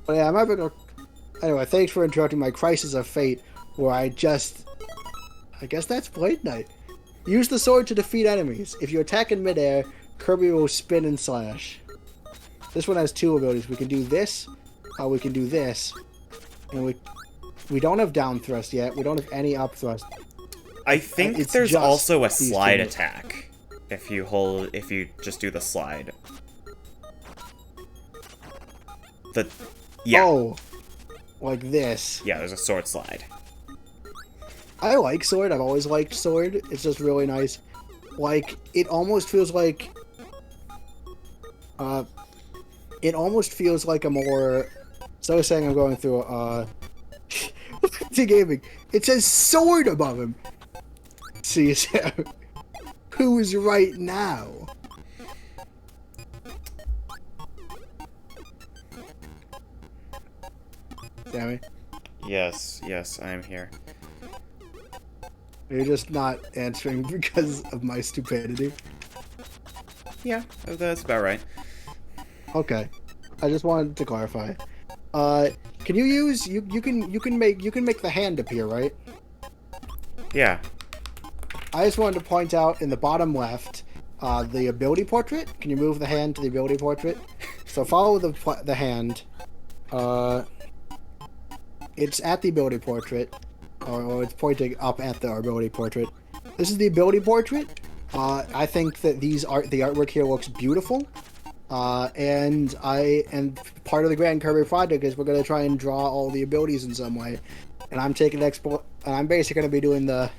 But yeah, I'm not gonna... Anyway, thanks for interrupting my crisis of fate, where I guess that's Blade Knight. Use the sword to defeat enemies. If you attack in midair, Kirby will spin and slash. This one has two abilities. We can do this, we can do this, and we don't have down thrust yet. We don't have any up thrust. I think there's also a slide attack. If you just do the slide. Yeah. Oh, like this. Yeah, there's a sword slide. I like sword. I've always liked sword. It's just really nice. Like, it almost feels like... a more... So I was saying I'm going through to gaming. It says sword above him. See, who's right now? Sammy? Yes, I am here. You're just not answering because of my stupidity. Yeah, that's about right. Okay, I just wanted to clarify. Can you use you can make the hand appear, right? Yeah. I just wanted to point out in the bottom left, the ability portrait. Can you move the hand to the ability portrait? So follow the hand. It's at the ability portrait, or it's pointing up at the ability portrait. This is the ability portrait. I think that the artwork here looks beautiful. And part of the Grand Kirby project is we're gonna try and draw all the abilities in some way. And I'm taking I'm basically gonna be doing the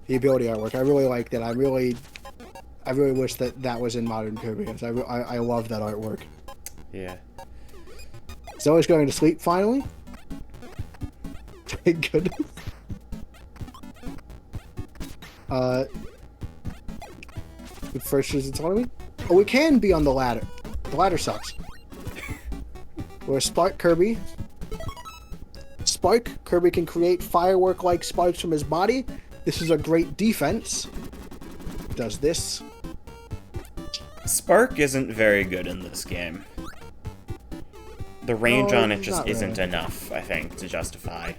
ability artwork. I really like that. I really wish that was in Modern Kirby. Because I love that artwork. Yeah. Zoe's going to sleep finally. Thank goodness. First is autonomy. Oh, we can be on the ladder. The ladder sucks. We're Spark Kirby. Spark Kirby can create firework-like sparks from his body. This is a great defense. Does this. Spark isn't very good in this game. The range on it just isn't enough, I think, to justify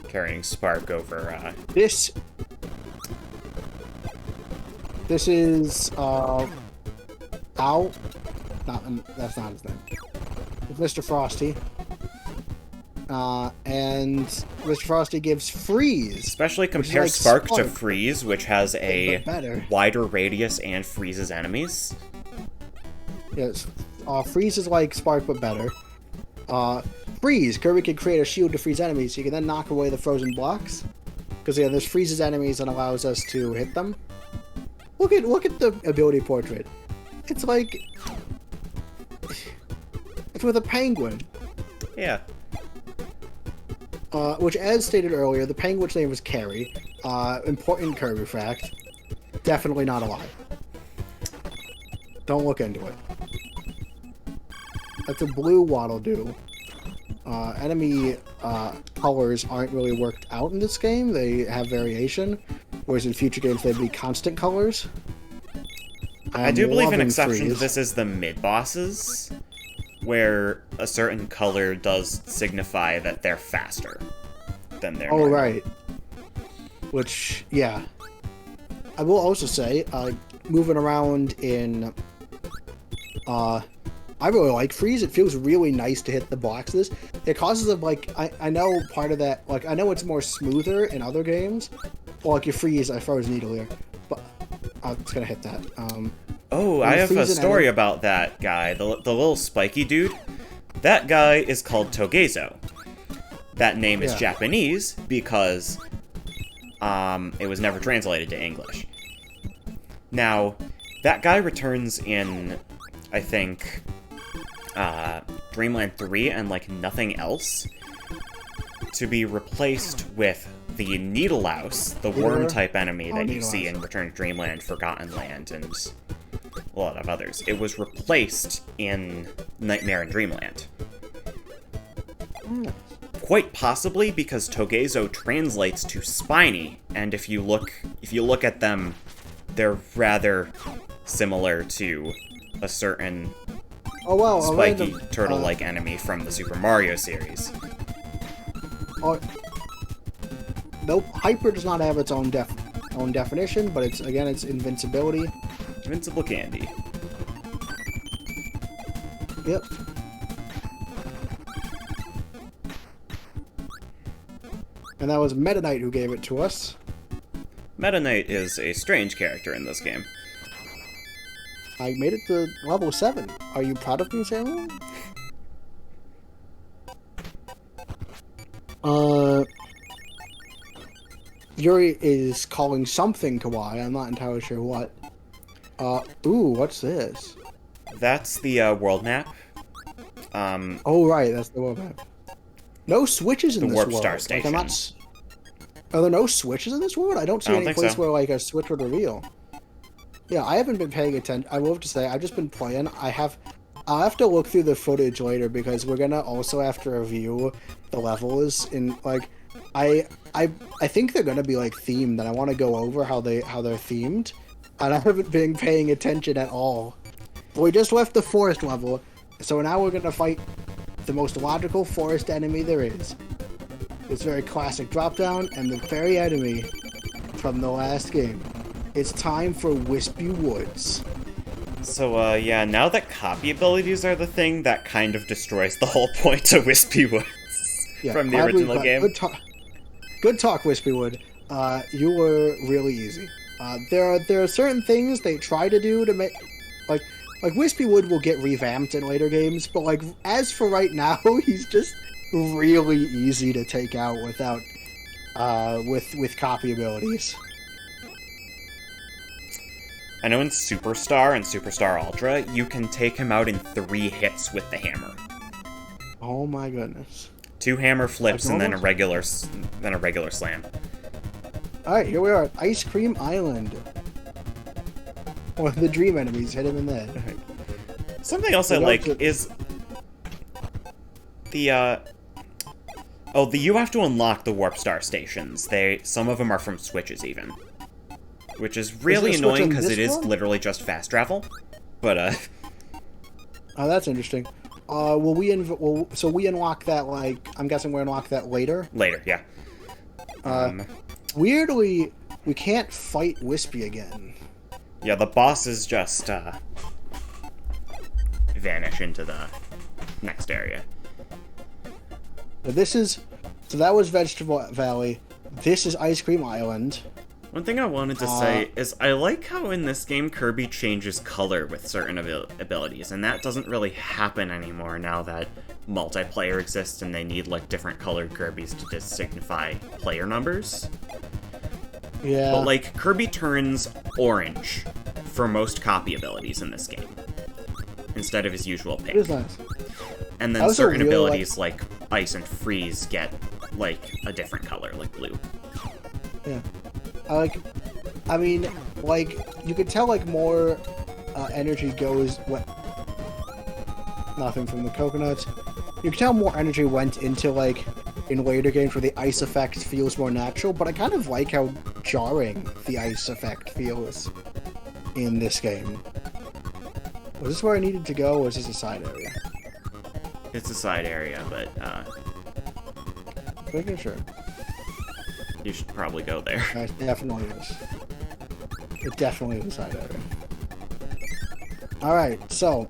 carrying Spark over, This is, Ow. That's not his name. It's Mr. Frosty. And Mr. Frosty gives Freeze. Especially compare like Spark to Freeze, which has a better. wider radius and freezes enemies. Yes. Freeze is like Spark, but better. Freeze. Kirby can create a shield to freeze enemies. You can then knock away the frozen blocks. Because, yeah, this freezes enemies and allows us to hit them. Look at the ability portrait. It's like it's with a penguin. Yeah. Which, as stated earlier, the penguin's name was Carrie. Important Kirby fact. Definitely not alive. Don't look into it. That's a blue Waddle Doo. Enemy colors aren't really worked out in this game. They have variation, whereas in future games they'd be constant colors. I do believe an exception to this is the mid-bosses, where a certain color does signify that they're faster than their normal. Right. Which, yeah. I will also say, moving around in... I really like Freeze. It feels really nice to hit the boxes. It causes them, like, I know part of that, like, I know it's more smoother in other games. Well, like, you freeze, I froze needle here. But, I was gonna hit that. I have a story about that guy, the little spiky dude. That guy is called Togezo. That name is Japanese because, it was never translated to English. Now, that guy returns in, I think, Dreamland 3 and, like, nothing else, to be replaced with the Needlelouse, the worm-type enemy that you see in Return to Dreamland, Forgotten Land, and a lot of others. It was replaced in Nightmare in Dreamland. Quite possibly because Togezo translates to spiny, and if you look at them, they're rather similar to a certain spiky turtle-like enemy from the Super Mario series. Nope, Hyper does not have its own definition, but it's invincibility. Invincible candy. Yep. And that was Meta Knight who gave it to us. Meta Knight is a strange character in this game. I made it to level 7. Are you proud of me, Samuel? Yuri is calling something kawaii. I'm not entirely sure what. What's this? That's the world map. Right, that's the world map. No switches in this world. The Warp Star Station. Are there no switches in this world? I don't see any place where, like, a switch would reveal. Yeah, I haven't been paying attention. I will have to say, I've just been playing. I'll have to look through the footage later because we're gonna also have to review the levels in, like, I think they're gonna be, like, themed, and I want to go over how they're themed, and I haven't been paying attention at all. But we just left the forest level, so now we're gonna fight the most logical forest enemy there is. This very classic drop-down, and the very enemy from the last game. It's time for Wispy Woods. So, yeah, now that copy abilities are the thing, that kind of destroys the whole point of Wispy Woods from the original game. Good talk, Wispy Wood. You were really easy. There are certain things they try to do to make... Like Wispy Wood will get revamped in later games, but, like, as for right now, he's just really easy to take out without... with copy abilities. I know in Superstar and Superstar Ultra, you can take him out in 3 hits with the hammer. Oh my goodness. 2 hammer flips and then a regular slam. Alright, here we are at Ice Cream Island. One of the dream enemies, hit him in the head. Something else I like is the you have to unlock the Warp Star stations. Some of them are from switches even. Which is really annoying because it is literally just fast travel. But, Oh, that's interesting. Will we unlock that, like... I'm guessing we'll unlock that later? Later, yeah. Weirdly, we can't fight Wispy again. Yeah, the bosses just, vanish into the next area. So that was Vegetable Valley. This is Ice Cream Island. One thing I wanted to say is I like how in this game Kirby changes color with certain abilities, and that doesn't really happen anymore now that multiplayer exists and they need, like, different colored Kirbys to just signify player numbers. Yeah. But, like, Kirby turns orange for most copy abilities in this game, instead of his usual It pink. is nice. And I then also certain really abilities like Ice and Freeze get, like, a different color, like blue. Yeah. I mean, like, you could tell, like, more energy goes... Nothing from the coconuts. You can tell more energy went into, like, in later games where the ice effect feels more natural, but I kind of like how jarring the ice effect feels in this game. Was this where I needed to go, or was this a side area? It's a side area, but, Making sure. you should probably go there. It definitely is. It definitely is a side area. Alright, so...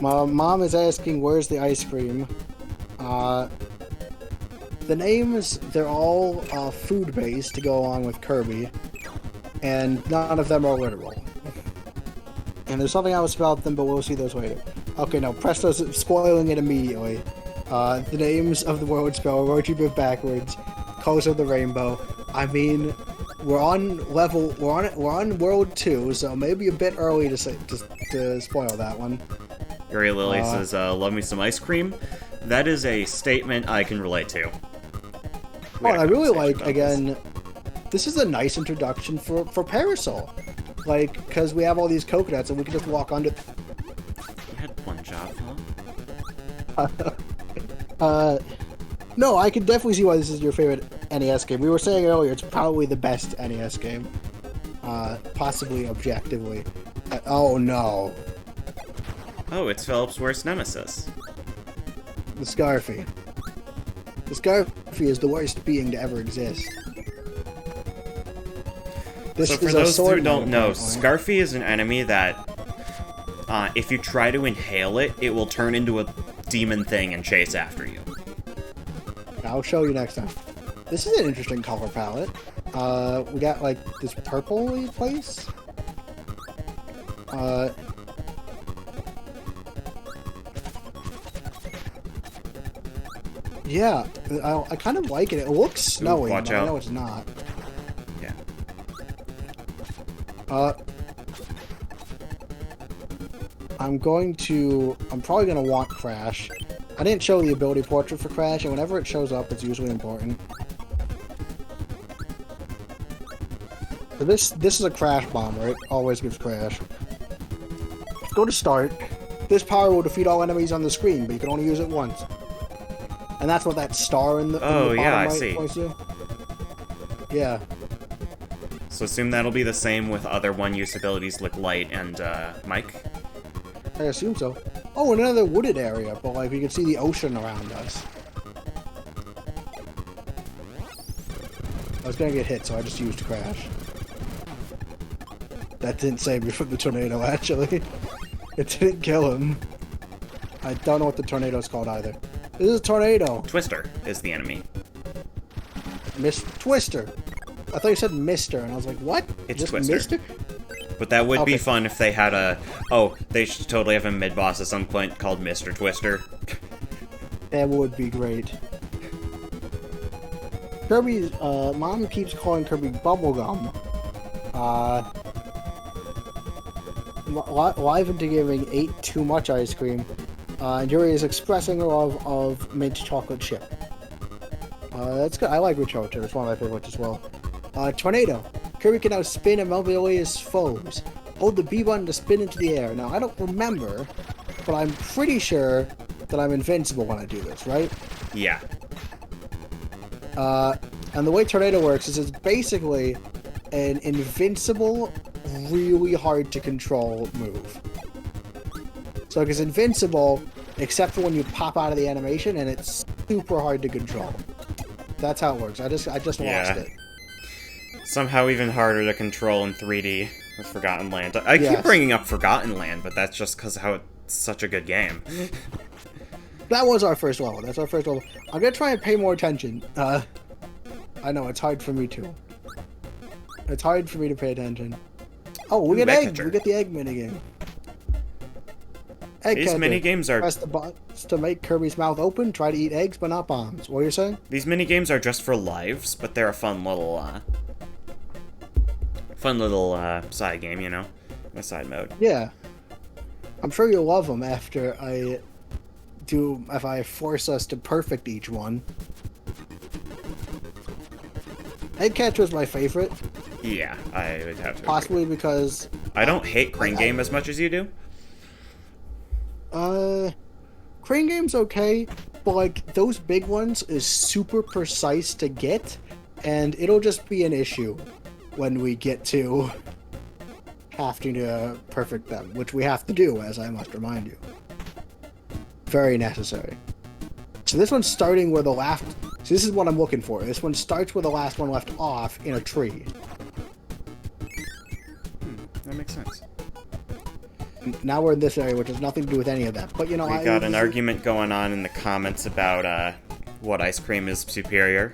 My mom is asking, where's the ice cream? The names, they're all food-based to go along with Kirby, and none of them are literal. And there's something else about them, but we'll see those later. Okay, no, Presto's spoiling it immediately. The names of the world spell emoji bit backwards, colors of the rainbow. I mean, we're on world 2, so maybe a bit early to spoil that one. Gary Lily says, love me some ice cream. That is a statement I can relate to. Oh, and I really like, again, this is a nice introduction for Parasol. Like, because we have all these coconuts and we can just walk under... You had one job, huh? No, I can definitely see why this is your favorite NES game. We were saying earlier, it's probably the best NES game. Possibly objectively. Oh, no. Oh, it's Philip's worst nemesis. The Scarfy. The Scarfy is the worst being to ever exist. This So for is a those sword who don't now, know, apparently. Scarfy is an enemy that, if you try to inhale it, it will turn into a demon thing and chase after you. I'll show you next time. This is an interesting color palette. We got, like, this purpley place. Yeah, I kind of like it. It looks snowy, watch but I out. know it's not. Yeah. I'm probably gonna want Crash. I didn't show the ability portrait for Crash, and whenever it shows up, it's usually important. So this is a Crash bomber. It always gives Crash. Go to start. This power will defeat all enemies on the screen, but you can only use it once. And that's what that star in the bottom I right see. points to. Yeah. So assume that'll be the same with other one-use abilities like Light and, Mike? I assume so. Oh, another wooded area, but like you can see the ocean around us. I was gonna get hit, so I just used Crash. That didn't save me from the tornado, actually. It didn't kill him. I don't know what the tornado's called either. This is a tornado. Twister is the enemy. Miss Twister. I thought you said Mister, and I was like, what? It's Just Twister. Mister? But that would be Okay. fun if they had a... Oh, they should totally have a mid-boss at some point called Mr. Twister. That would be great. Kirby's, Mom keeps calling Kirby Bubblegum. Live into Gaming ate too much ice cream. And Yuri is expressing her love of mint chocolate chip. That's good. I like mint chocolate chip. It's one of my favorites as well. Tornado. Kirby can now spin and melt away his foes. Hold the B button to spin into the air. Now, I don't remember, but I'm pretty sure that I'm invincible when I do this, right? Yeah. And the way Tornado works is it's basically an invincible, really hard to control move. So it's invincible, except for when you pop out of the animation, and it's super hard to control. That's how it works. I just lost it. Somehow even harder to control in 3D with Forgotten Land. I keep bringing up Forgotten Land, but that's just because how it's such a good game. That was our first level. That's our first level. I'm gonna try and pay more attention. I know, it's hard for me too. It's hard for me to pay attention. Oh, we get egg. We get the egg minigame. Egg These catcher. mini games are Press the buttons to make Kirby's mouth open. Try to eat eggs, but not bombs. What are you saying? these mini games are just for lives, but they're a fun little side game, you know, a side mode. Yeah. I'm sure you'll love them after if I force us to perfect each one. Egg catcher is my favorite. Yeah, I would have to. Possibly agree. because I don't hate Crane Game as much as you do. Crane Game's okay, but like those big ones is super precise to get, and it'll just be an issue when we get to having to perfect them, which we have to do, as I must remind you. Very necessary. So this one's starting where the last... So this is what I'm looking for. This one starts where the last one left off in a tree. That makes sense. Now we're in this area, which has nothing to do with any of that. But you know, We got an argument going on in the comments about what ice cream is superior.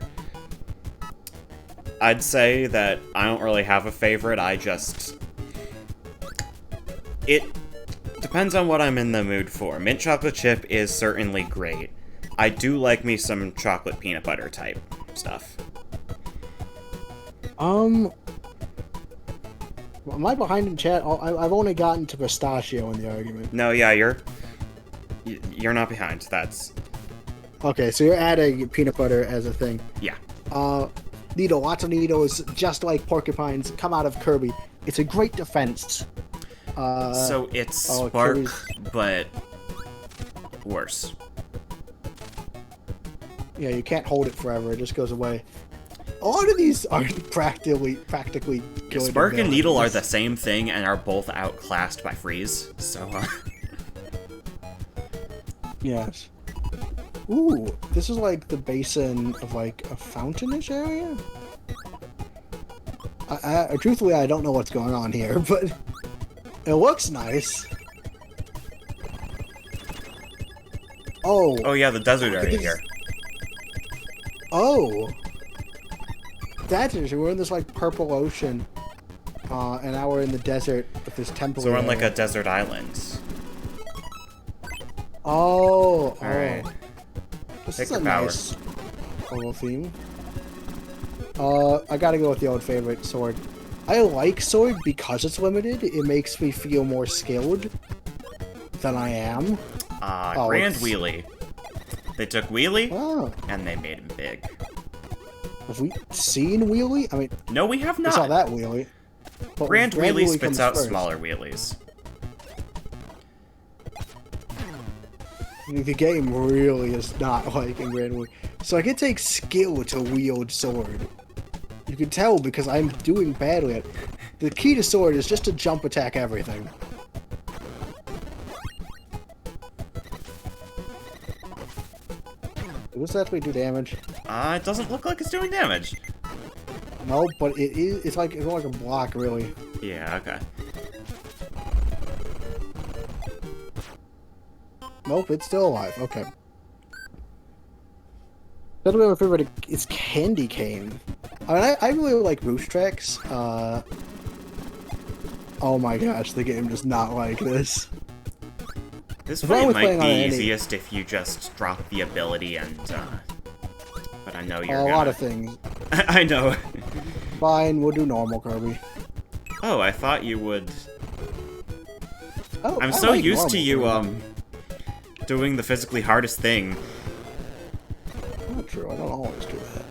I'd say that I don't really have a favorite. It depends on what I'm in the mood for. Mint chocolate chip is certainly great. I do like me some chocolate peanut butter type stuff. Am I behind in chat? I've only gotten to pistachio in the argument. No, yeah, you're not behind. That's Okay, so you're adding peanut butter as a thing. yeah. Needle, lots of needles, just like porcupines, come out of Kirby. It's a great defense. So it's Spark, Kirby's... but worse. Yeah, you can't hold it forever. It just goes away. A lot of these are practically good. Spark and Needle are the same thing and are both outclassed by Freeze. So. Yes. Ooh, this is like the basin of like a fountainish area. Truthfully, I don't know what's going on here, but it looks nice. Oh. Oh yeah, the desert area here. Oh. That's interesting. We're in this like purple ocean, and now we're in the desert with this temple. So we're on like a desert island. Oh. Alright. This Pick is your a power. nice little theme. I gotta go with the old favorite, sword. I like sword because it's limited. It makes me feel more skilled than I am. Grand Wheelie. They took Wheelie, Oh. and they made him big. Have we seen Wheelie? I mean, No, we have we saw not. that Wheelie. But Grand Wheelie spits comes out first. smaller wheelies. The game really is not like in Grand Wheelie. So like, it takes skill to wield sword. You can tell because I'm doing badly at it. The key to sword is just to jump attack everything. Does this actually do damage? It doesn't look like it's doing damage. No, but it is. It's like a block, really. Yeah, okay. Nope, it's still alive. Okay. That's my favorite. It's Candy Cane. I mean, I really like Boost Tracks. Oh my gosh, the game does not like this. This If I fight was might playing be on any- easiest if you just drop the ability and, but I know you're A gonna... lot of things. I know. Fine, we'll do normal, Kirby. Oh, I thought you would... Oh, I'm I so like used to normal, you, Kirby. doing the physically hardest thing. Not true, I don't always do that.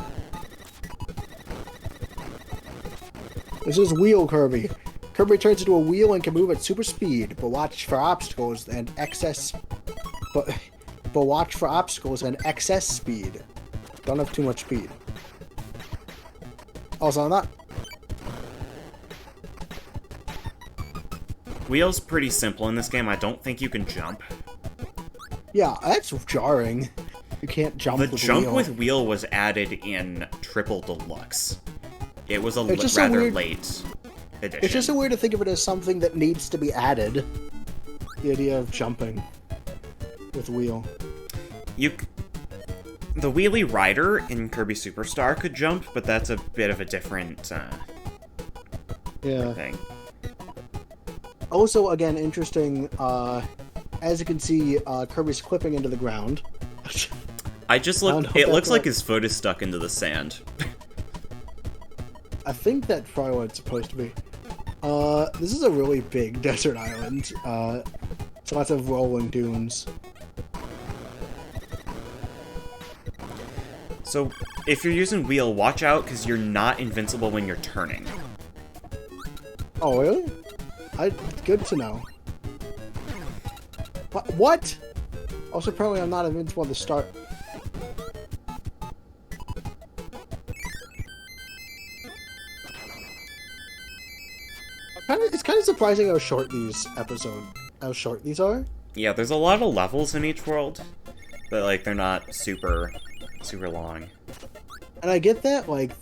This is Wheel Kirby. Kirby turns into a wheel and can move at super speed, but watch for obstacles and excess... But watch for obstacles and excess speed. Don't have too much speed. Also, I'm not... Wheel's pretty simple in this game. I don't think you can jump. Yeah, that's jarring. You can't jump The with jump wheel. with Wheel was added in Triple Deluxe. It was a It's just so rather weird. late edition. It's just so weird to think of it as something that needs to be added. The idea of jumping with wheel. The Wheelie Rider in Kirby Superstar could jump, but that's a bit of a different Yeah. thing. Also, again, interesting as you can see, Kirby's clipping into the ground. I just don't look. know It if looks that's like what- his foot is stuck into the sand. I think that's probably what it's supposed to be. This is a really big desert island. It's lots of rolling dunes. So, if you're using wheel, watch out because you're not invincible when you're turning. Oh, really? Good to know. What? Also, apparently I'm not invincible at the start. It's kind of surprising how short these are. Yeah, there's a lot of levels in each world, but like they're not super long. And I get that, like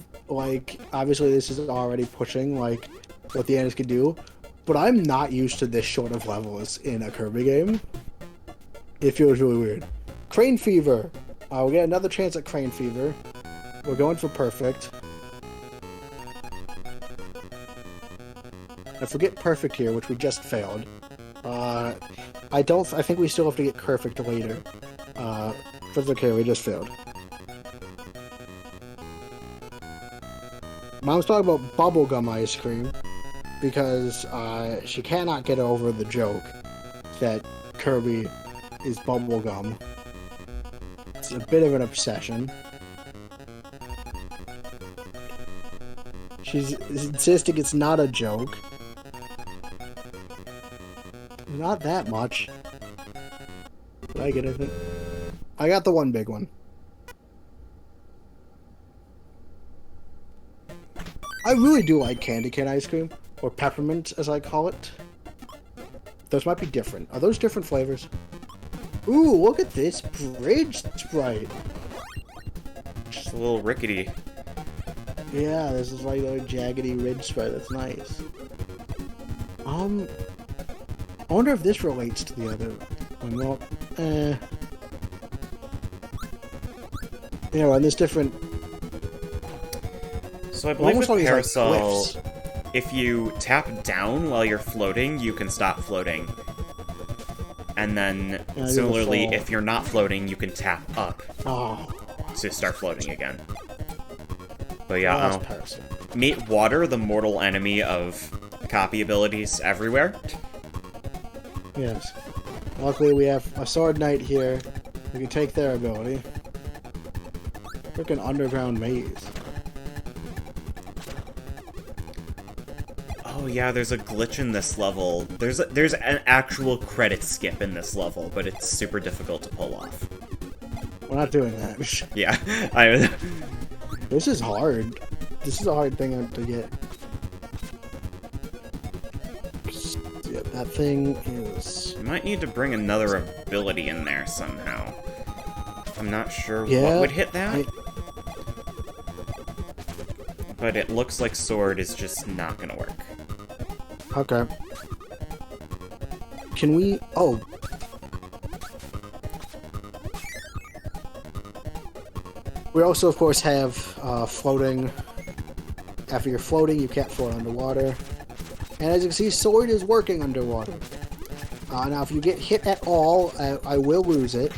obviously this is already pushing like what the animes could do, but I'm not used to this short of levels in a Kirby game. It feels really weird. Crane Fever. We'll get another chance at Crane Fever. We're going for perfect. I forget perfect here, which we just failed. I think we still have to get perfect later. But it's okay, we just failed. Mom's talking about bubblegum ice cream because she cannot get over the joke that Kirby is bubblegum. It's a bit of an obsession. She's insisting it's not a joke. Not that much. Did I get anything? I got the one big one. I really do like candy cane ice cream, or peppermint as I call it. Those might be different. Are those different flavors? Ooh, look at this bridge sprite. Just a little rickety. Yeah, this is like a jaggedy ridge sprite. That's nice. I wonder if this relates to the other one. Well, yeah, and there's different. So I believe with almost all these, like, Parasol, cliffs. if you tap down while you're floating, you can stop floating. And then, Yeah, I similarly, fall. if you're not floating, you can tap up Oh, to start floating again. But well, yeah, that's Parasol. meet Water, the mortal enemy of copy abilities everywhere. Yes. Luckily, we have a sword knight here. We can take their ability. Freaking underground maze. Oh yeah, there's a glitch in this level. There's an actual credit skip in this level, but it's super difficult to pull off. We're not doing that. Yeah, This is hard. This is a hard thing to get. Yeah, that thing is. You might need to bring another ability in there somehow. I'm not sure Yeah, what would hit that. But it looks like sword is just not gonna work. Okay. Can we... Oh. We also, of course, have floating. After you're floating, you can't float underwater. And as you can see, sword is working underwater. Now, if you get hit at all, I will lose it.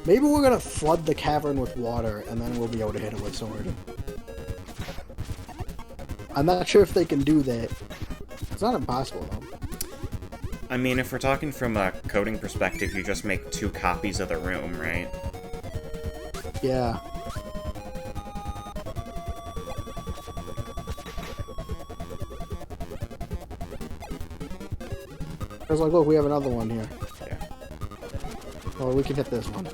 Maybe we're gonna flood the cavern with water, and then we'll be able to hit it with sword. I'm not sure if they can do that. It's not impossible, though. I mean, if we're talking from a coding perspective, you just make 2 copies of the room, right? Yeah. I was like, look, we have another one here. Yeah. Oh, we can hit this one.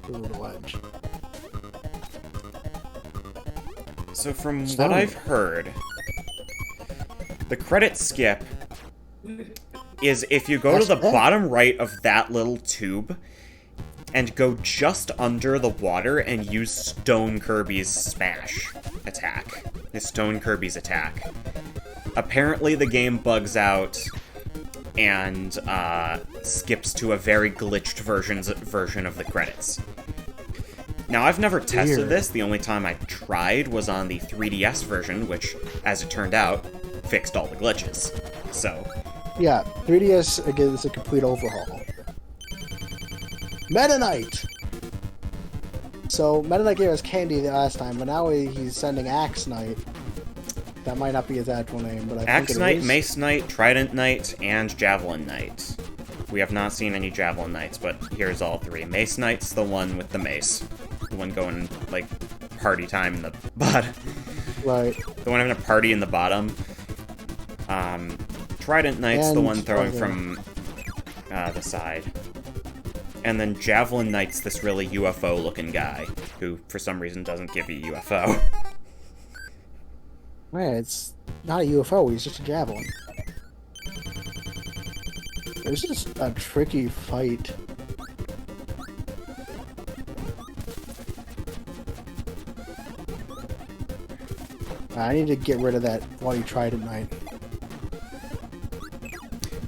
Through the ledge. So from So- what I've heard, the credit skip is if you go to the That's it? bottom right of that little tube and go just under the water and use Stone Kirby's smash attack. The Stone Kirby's attack. Apparently the game bugs out and skips to a very glitched version of the credits. Now, I've never tested Weird. this. The only time I tried was on the 3DS version, which, as it turned out, fixed all the glitches. So, Yeah, 3DS again is a complete overhaul. Meta Knight. So Meta Knight gave us Candy the last time, but now he's sending Axe Knight. That might not be his actual name, but I think Axe it Knight, is. Mace Knight, Trident Knight, and Javelin Knight. We have not seen any Javelin Knights, but here's all three. Mace Knight's the one with the mace. The one going, like, party time in the bottom. Right. The one having a party in the bottom. Trident Knight's the And one throwing other. from the side. And then Javelin Knight's this really UFO-looking guy, who, for some reason, doesn't give you UFO. Man, it's not a UFO, he's just a javelin. This is a tricky fight. I need to get rid of that bloody Trident Knight.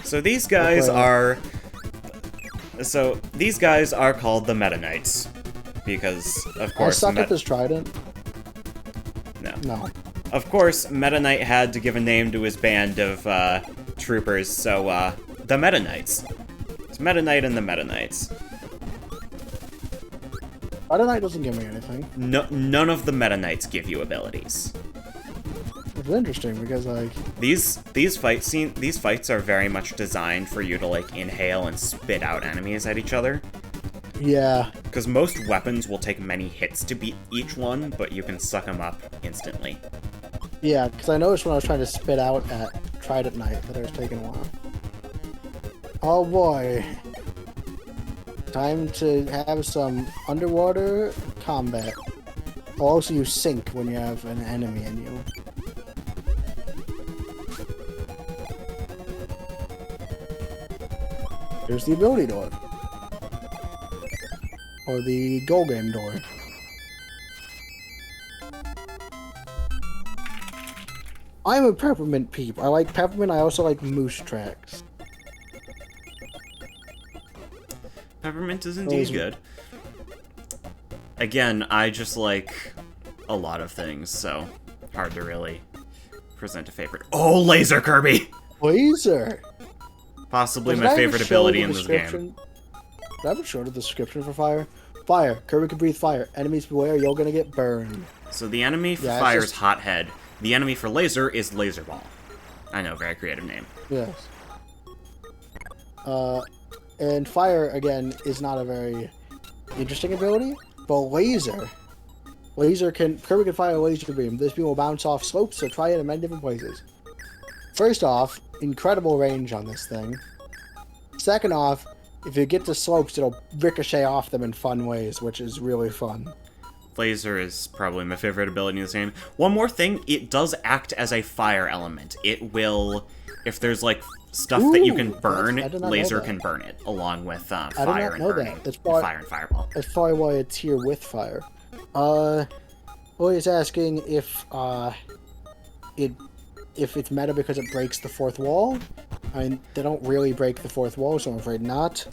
So these guys Okay. are... So, these guys are called the Meta Knights. Because, of I course... suck at this Trident. No. No. Of course, Meta Knight had to give a name to his band of troopers, so the Meta Knights. It's Meta Knight and the Meta Knights. Trident Knight doesn't give me anything. No, none of the Meta Knights give you abilities. It's interesting because, like, These fights are very much designed for you to like inhale and spit out enemies at each other. yeah, Because most weapons will take many hits to beat each one, but you can suck them up instantly. yeah, because I noticed when I was trying to spit out at Trident Knight that it was taking a while. Oh boy. Time to have some underwater combat. Also, you sink when you have an enemy in you. There's the ability door. Or the goal game door. I'm a peppermint peep. I like peppermint, I also like moose tracks. Peppermint is indeed good. Again, I just like a lot of things, so hard to really present a favorite. Oh, Laser Kirby! Laser! Possibly Did my I ever favorite show ability the in this game. description? Did I ever show the description for fire? Fire. Kirby can breathe fire. Enemies beware, you're gonna get burned. So the enemy for Yeah, it's fire is just- Hothead. The enemy for laser is Laser Ball. I know, very creative name. Yes. And fire, again, is not a very interesting ability, but laser. Kirby can fire a laser beam. This beam will bounce off slopes, so try it in many different places. First off, incredible range on this thing. Second off, if you get to slopes, it'll ricochet off them in fun ways, which is really fun. Laser is probably my favorite ability in this game. One more thing, it does act as a fire element. It will, if there's like stuff that you can Ooh, burn, I did not know laser that. can burn it, along with fire not and know that. burning. That's And why- fire and fireball. That's probably why it's here with fire. Willie is asking if it's meta because it breaks the fourth wall. I mean, they don't really break the fourth wall, so I'm afraid not.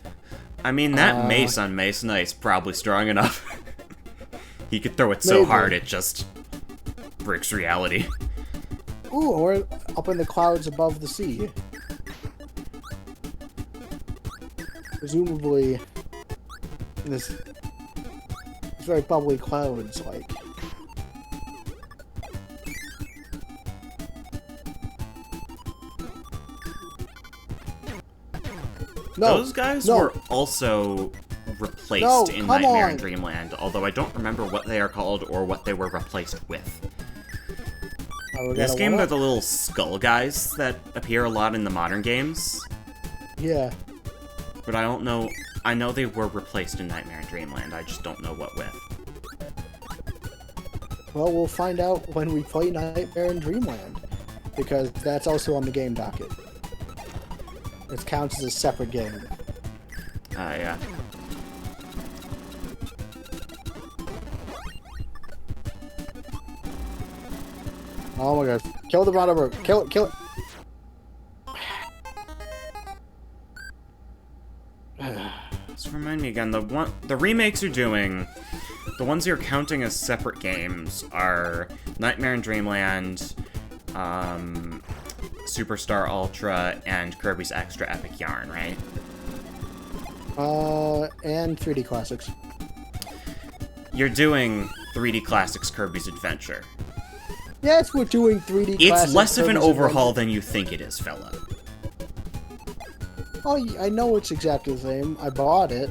I mean, that mace on Mace Knight's probably strong enough. He could throw it so Maybe. hard it just breaks reality. Ooh, we're up in the clouds above the sea. Presumably, this it's very bubbly clouds, like. No, Those guys no. were also replaced No, in come Nightmare on. in Dreamland, although I don't remember what they are called or what they were replaced with. Oh, we This got a game, one they're up? the little skull guys that appear a lot in the modern games, Yeah. but I don't know. I know they were replaced in Nightmare in Dreamland, I just don't know what with. Well, we'll find out when we play Nightmare in Dreamland, because that's also on the game docket. It counts as a separate game. Yeah. Oh my god. Kill the bottom rope. Kill it, kill it. Just remind me again, the remakes you're doing, the ones you're counting as separate games are Nightmare in Dreamland, Superstar Ultra and Kirby's Extra Epic Yarn, right? And 3D Classics. You're doing 3D Classics Kirby's Adventure. Yes, we're doing 3D Classics. It's less of an Kirby's overhaul Adventure. than you think it is, Philip. Oh, I know it's exactly the same. I bought it.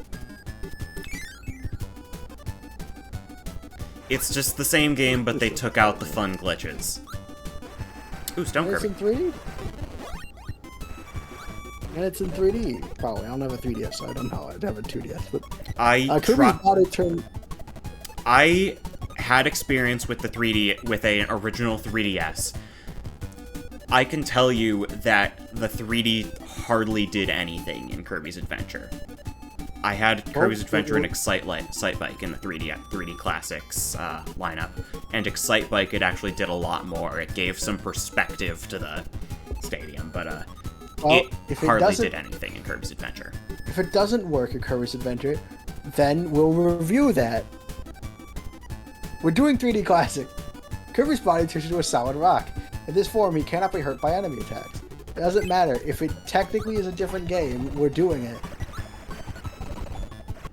It's just the same game, but they took out the fun glitches. Ooh, Stone And it's Kirby. in 3D? And it's in 3D, probably. I don't have a 3DS, so I don't know. I'd have a 2DS, but... Kirby's Body Turn... I had experience with the 3D, with an original 3DS. I can tell you that the 3D hardly did anything in Kirby's Adventure. I had Kirby's Adventure and Excite Bike in the 3D Classics lineup, and Excite Bike, it actually did a lot more. It gave some perspective to the stadium, but it hardly did anything in Kirby's Adventure. If it doesn't work in Kirby's Adventure, then we'll review that. We're doing 3D Classic. Kirby's body turns into a solid rock. In this form, he cannot be hurt by enemy attacks. It doesn't matter. If it technically is a different game, we're doing it.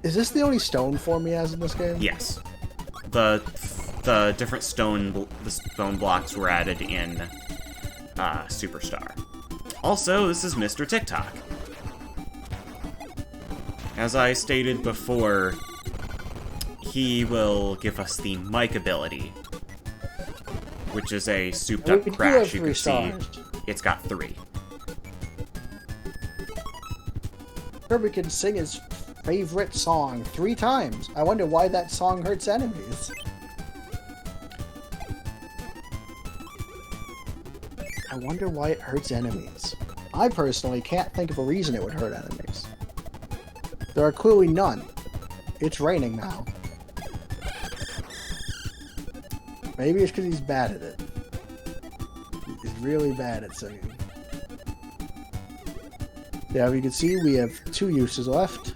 Is this the only stone form he has in this game? Yes. The different stone blocks were added in Superstar. Also, this is Mr. TikTok. As I stated before, he will give us the mic ability, which is a souped-up crash. You can see it's got 3. Kirby can sing his favorite song 3 times. I wonder why that song hurts enemies. I wonder why it hurts enemies. I personally can't think of a reason it would hurt enemies. There are clearly none. It's raining now. Maybe it's because he's bad at it. He's really bad at singing. Yeah, you can see we have 2 uses left.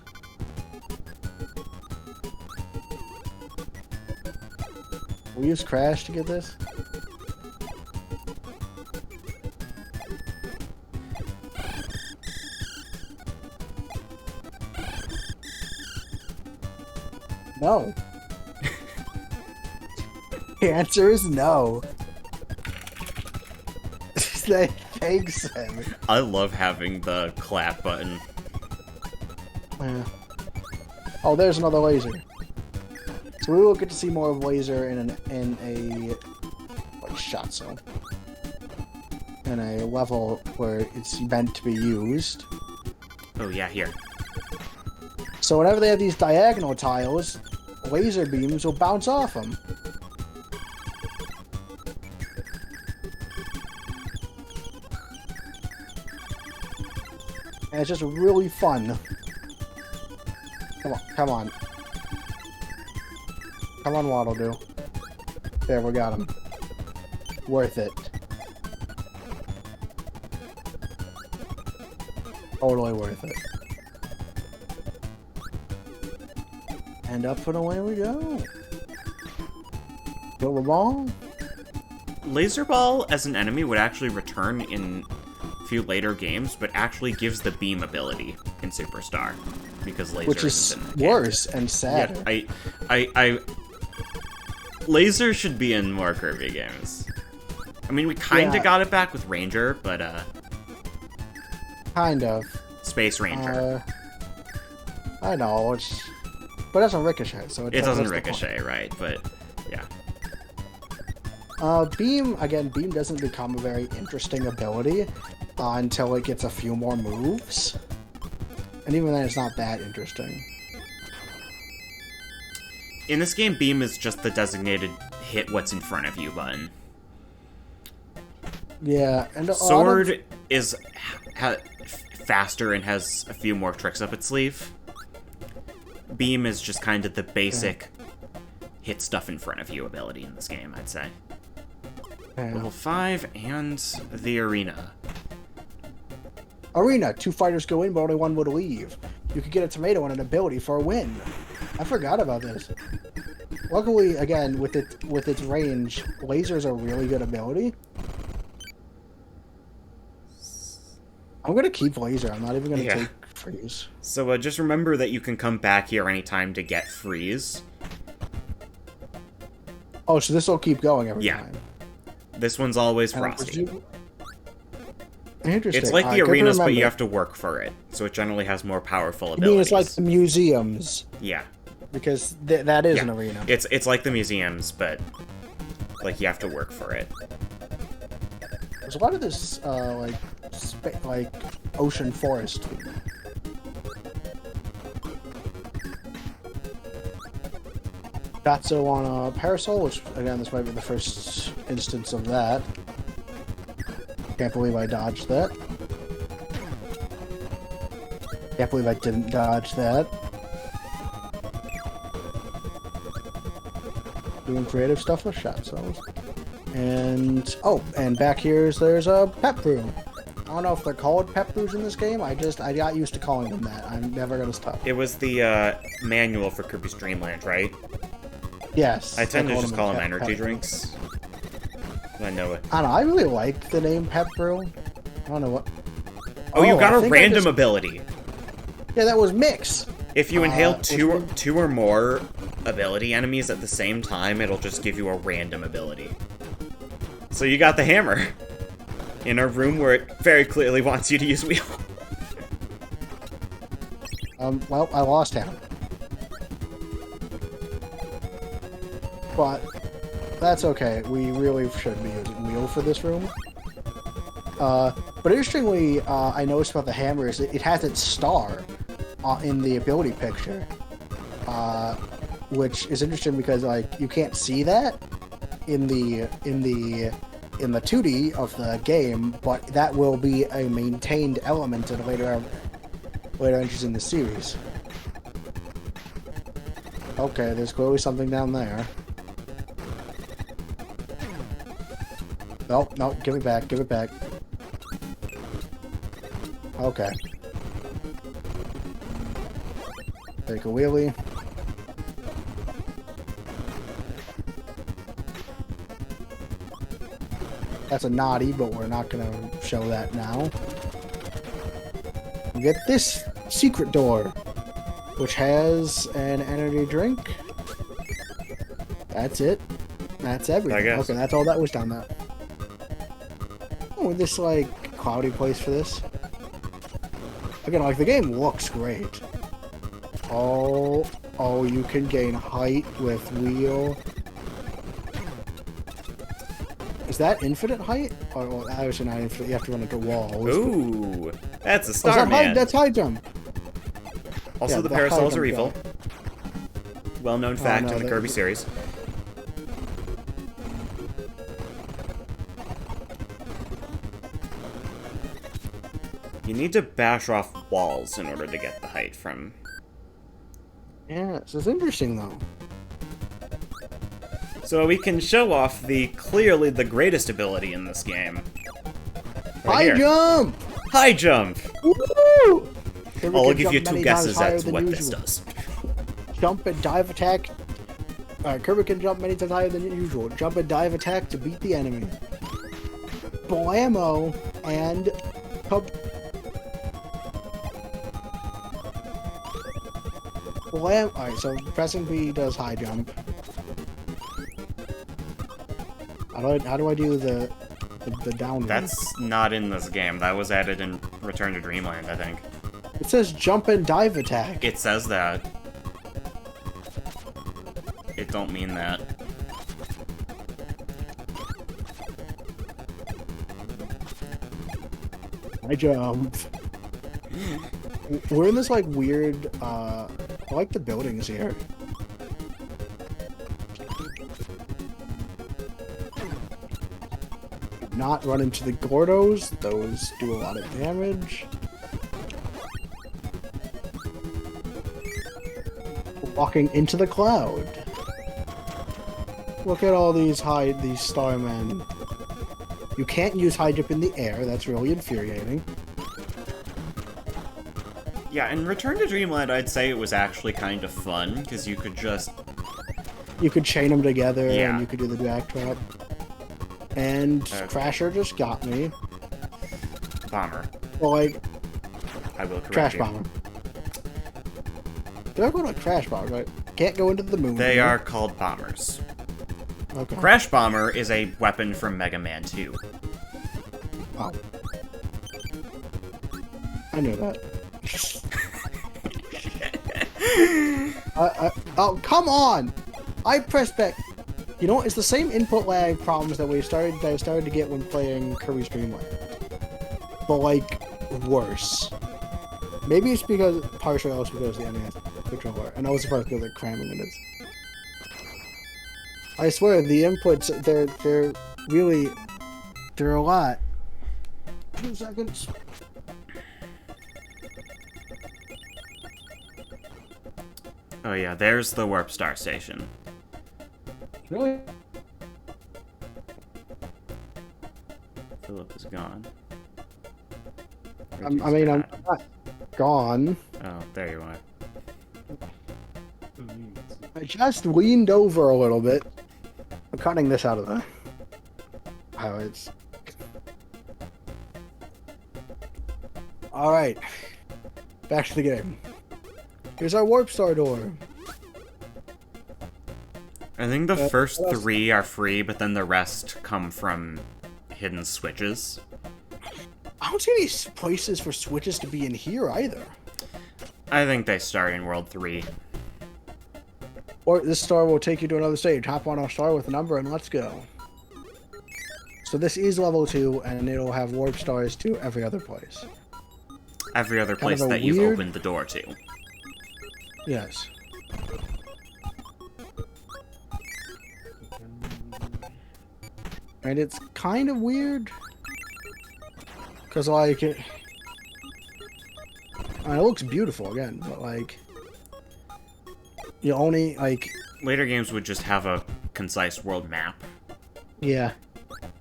We use Crash to get this? No. The answer is no. Thanks, Sam. I love having the clap button. Yeah. Oh, there's another laser. So we will get to see more of laser in a shot zone. In a level where it's meant to be used. Oh yeah, here. So whenever they have these diagonal tiles, laser beams will bounce off them. And it's just really fun. Come on, come on. Come on, Waddle Do. There, we got him. Worth it. Totally worth it. And up and away we go. Go the ball. Laser Ball as an enemy would actually return in a few later games, but actually gives the beam ability in Superstar because laser Which is in the game. worse and sadder. Yeah, laser should be in more Kirby games. I mean, we kinda got it back with Ranger, but kind of. Space Ranger. I know, but it doesn't ricochet, so it doesn't ricochet, right? But yeah. Beam doesn't become a very interesting ability until it gets a few more moves. And even then, it's not that interesting. In this game, Beam is just the designated hit what's in front of you button. Yeah, and Sword is faster and has a few more tricks up its sleeve. Beam is just kind of the basic hit stuff in front of you ability in this game, I'd say. Yeah. Level 5 and the arena. Arena, 2 fighters go in, but only 1 would leave. You could get a tomato and an ability for a win. I forgot about this. Luckily, again, with its range, laser's a really good ability. I'm gonna keep laser. I'm not even gonna Yeah. take freeze. So just remember that you can come back here anytime to get freeze. Oh, so this will keep going every Yeah. time. This one's always And frosty. Interesting. It's like the Good to arenas, but you remember. have to work for it. So it generally has more powerful I abilities. mean, it's like the museums, Yeah. because that is Yeah. an arena. It's like the museums, but like you have to work for it. There's a lot of this, like ocean forest. Gatso on a parasol, which again, this might be the first instance of that. Can't believe I dodged that. Can't believe I didn't dodge that. Doing creative stuff with shot cells. And, oh, and back here's, there's a pep brew. I don't know if they're called pep brews in this game. I got used to calling them that. I'm never gonna stop. It was the manual for Kirby's Dream Land, right? Yes. I tend to call just call them pep energy brews. drinks. I know it. I don't know, I really like the name pep brew. I don't know what. Oh, you got I a think I random just- ability. Yeah, that was mix. If you inhale which two one? two or more ability enemies at the same time, it'll just give you a random ability. So you got the hammer in a room where it very clearly wants you to use wheel. Well, I lost him. But that's okay. We really should be using wheel for this room. But interestingly, I noticed about the hammer is it has its star in the ability picture, which is interesting because like you can't see that in the 2D of the game, but that will be a maintained element in later entries in the series. Okay, there's clearly something down there. No, no, give it back, give it back. Okay. Take a wheelie. That's a naughty, but we're not gonna show that now. We get this secret door, which has an energy drink. That's it. That's everything. I guess. Okay, that's all that was down there. Oh, this like cloudy place for this. Again, like the game looks great. Oh, you can gain height with wheel. Is that infinite height? Or obviously not infinite. You have to run into walls. Ooh, that's a Oh, is star that man. that's high jump. Also, yeah, the the high parasols jump are evil. guy. Well-known fact no, in the they- Kirby series. You need to bash off walls in order to get the height from... Yeah, this is interesting though. So we can show off clearly the greatest ability in this game. Right High here. jump! High jump! Woo! Kirby I'll can give you jump 2 many guesses times higher as to than what this usual. does. Jump and dive attack. Kirby can jump many times higher than usual. Jump and dive attack to beat the enemy. Blammo and Blam. Alright, so pressing B does high jump. How do I do the down one? That's not in this game. That was added in Return to Dreamland, I think. It says jump and dive attack. It says that. It don't mean that. I jump. We're in this like weird. I like the buildings here. Not run into the Gordos. Those do a lot of damage. Walking into the cloud. Look at all these starmen. You can't use high jump in the air. That's really infuriating. Yeah, in Return to Dreamland, I'd say it was actually kind of fun, because you could just... You could chain them together, Yeah. and you could do the backtrap. And Okay. Crasher just got me. Bomber. Well, like, I will correct trash you. bomber. They're going to trash bomber, right? Can't go into the moon. They here. are called bombers. Okay. Crash Bomber is a weapon from Mega Man 2. Oh. I knew that. Oh, come on! I pressed back. You know, it's the same input lag problems that I started to get when playing Kirby's Dream Land. But, like, worse. Maybe it's partially also because of the NES controller, and also part because they're cramming in it. I swear, the inputs, they're a lot. 2 seconds. Oh yeah, there's the Warp Star Station. Really? Philip is gone. I'm not gone. Oh, there you are. I just leaned over a little bit. I'm cutting this out of the highlights. Alright. Back to the game. Here's our Warp Star door. I think the first 3 are free, but then the rest come from hidden switches. I don't see any places for switches to be in here either. I think they start in World 3. Or this star will take you to another stage. Hop on our star with a number and let's go. So this is level 2, and it'll have warp stars to every other place. Every other place that you've opened the door to. Yes. And it's kind of weird. Because, like, it looks beautiful again, but, like, you only, like... Later games would just have a concise world map. Yeah.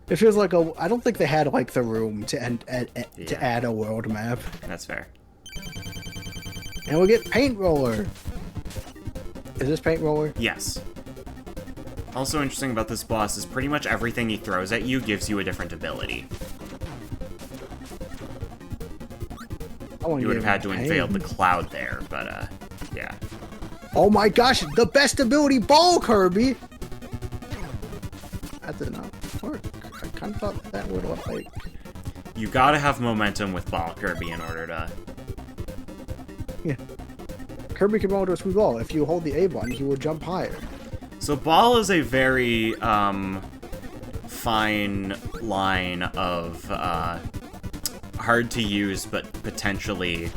It feels like I don't think they had, like, the room to add a world map. That's fair. And we'll get Paint Roller. Is this Paint Roller? Yes. Also interesting about this boss is pretty much everything he throws at you gives you a different ability. You would have had to unveil the cloud there, but, yeah. Oh my gosh, the best ability, Ball Kirby! That did not work. I kind of thought that would look like... You gotta have momentum with Ball Kirby in order to... Yeah. Kirby can roll into a smooth ball. If you hold the A button, he will jump higher. So Ball is a very, fine line of, hard to use, but potentially...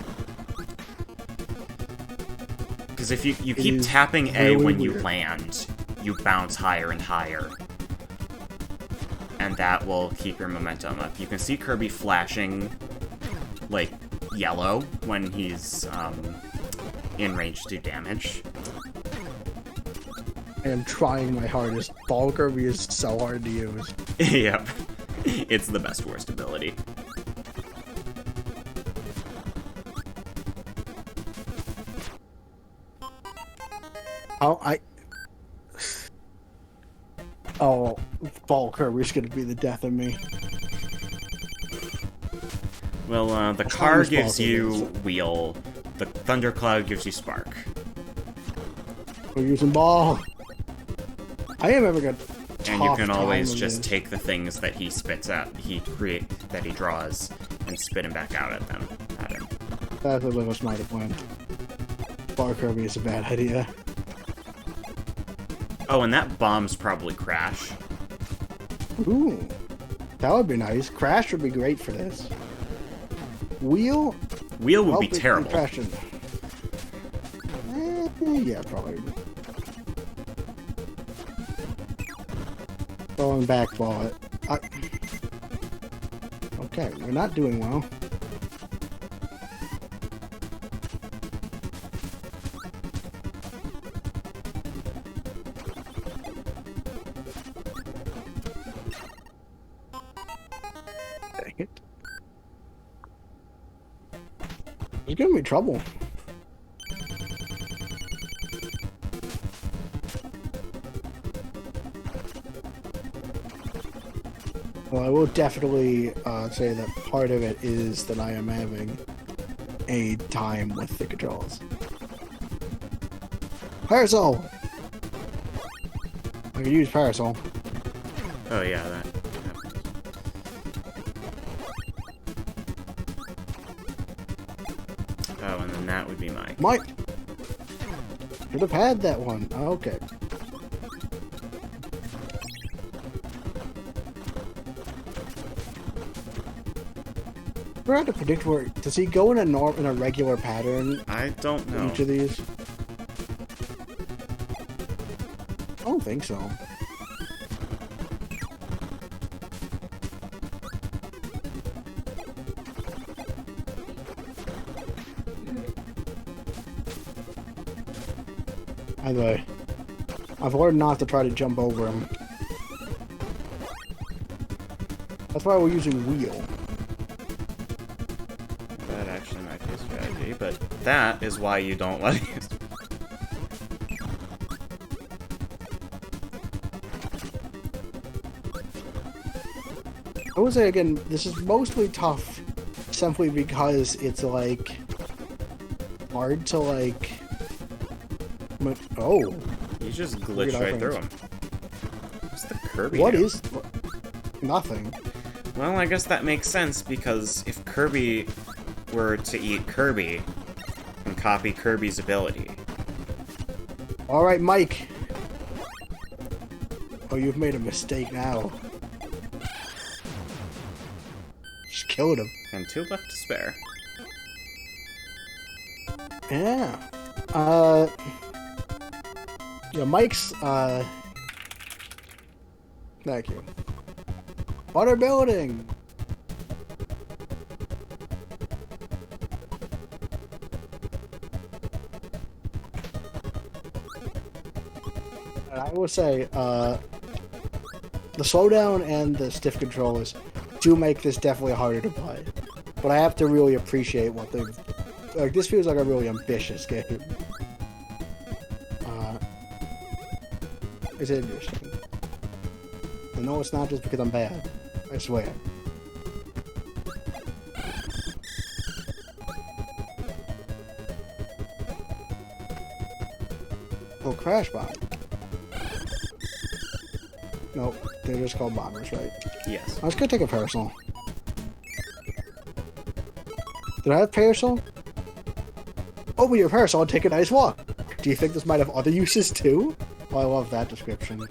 Because if you keep tapping A really when you weird. land, you bounce higher and higher. And that will keep your momentum up. You can see Kirby flashing, like, yellow when he's, in range to do damage. I am trying my hardest. Ball Kirby is so hard to use. Yep. It's the best worst ability. Oh, Ball Kirby's gonna be the death of me. Well, the car gives you wheel, the thundercloud gives you spark. We're using Ball. I am ever gonna. And you can always just take the things that he spits at, he draws, and spit him back out at him. That's a little smarter plan. Ball Kirby is a bad idea. Oh, and that bomb's probably Crash. Ooh, that would be nice. Crash would be great for this. Wheel would be terrible. Yeah, probably. Throwing back ball it. Okay, we're not doing well. Dang it. There's gonna be trouble. Well, I will definitely say that part of it is that I am having a time with the controls. Parasol! I can use Parasol. Oh yeah, that. Oh, and then that would be Mike. Mike! Should have had that one. Okay. We're going to predict where... Does he go in a regular pattern? I don't know. Each of these? I don't think so. By the way, I've learned not to try to jump over him. That's why we're using wheel. That actually might be a strategy, but that is why you don't let it use. I would say again, this is mostly tough simply because it's like hard to like. Oh, You just glitch right through him. What's the Kirby? What do? is nothing? Well, I guess that makes sense because if Kirby were to eat Kirby and copy Kirby's ability. All right, Mike. Oh, you've made a mistake now. Just killed him. And 2 left to spare. Yeah. Yeah, Mike's, Thank you. Water building! And I will say, the slowdown and the stiff controllers do make this definitely harder to play. But I have to really appreciate what they've... Like, this feels like a really ambitious game. It's interesting. I know it's not just because I'm bad. I swear. Oh, crash bomb. Nope, they're just called bombers, right? Yes. I was gonna take a parasol. Did I have parasol? Oh, with your parasol, take a nice walk. Do you think this might have other uses too? Oh, I love that description.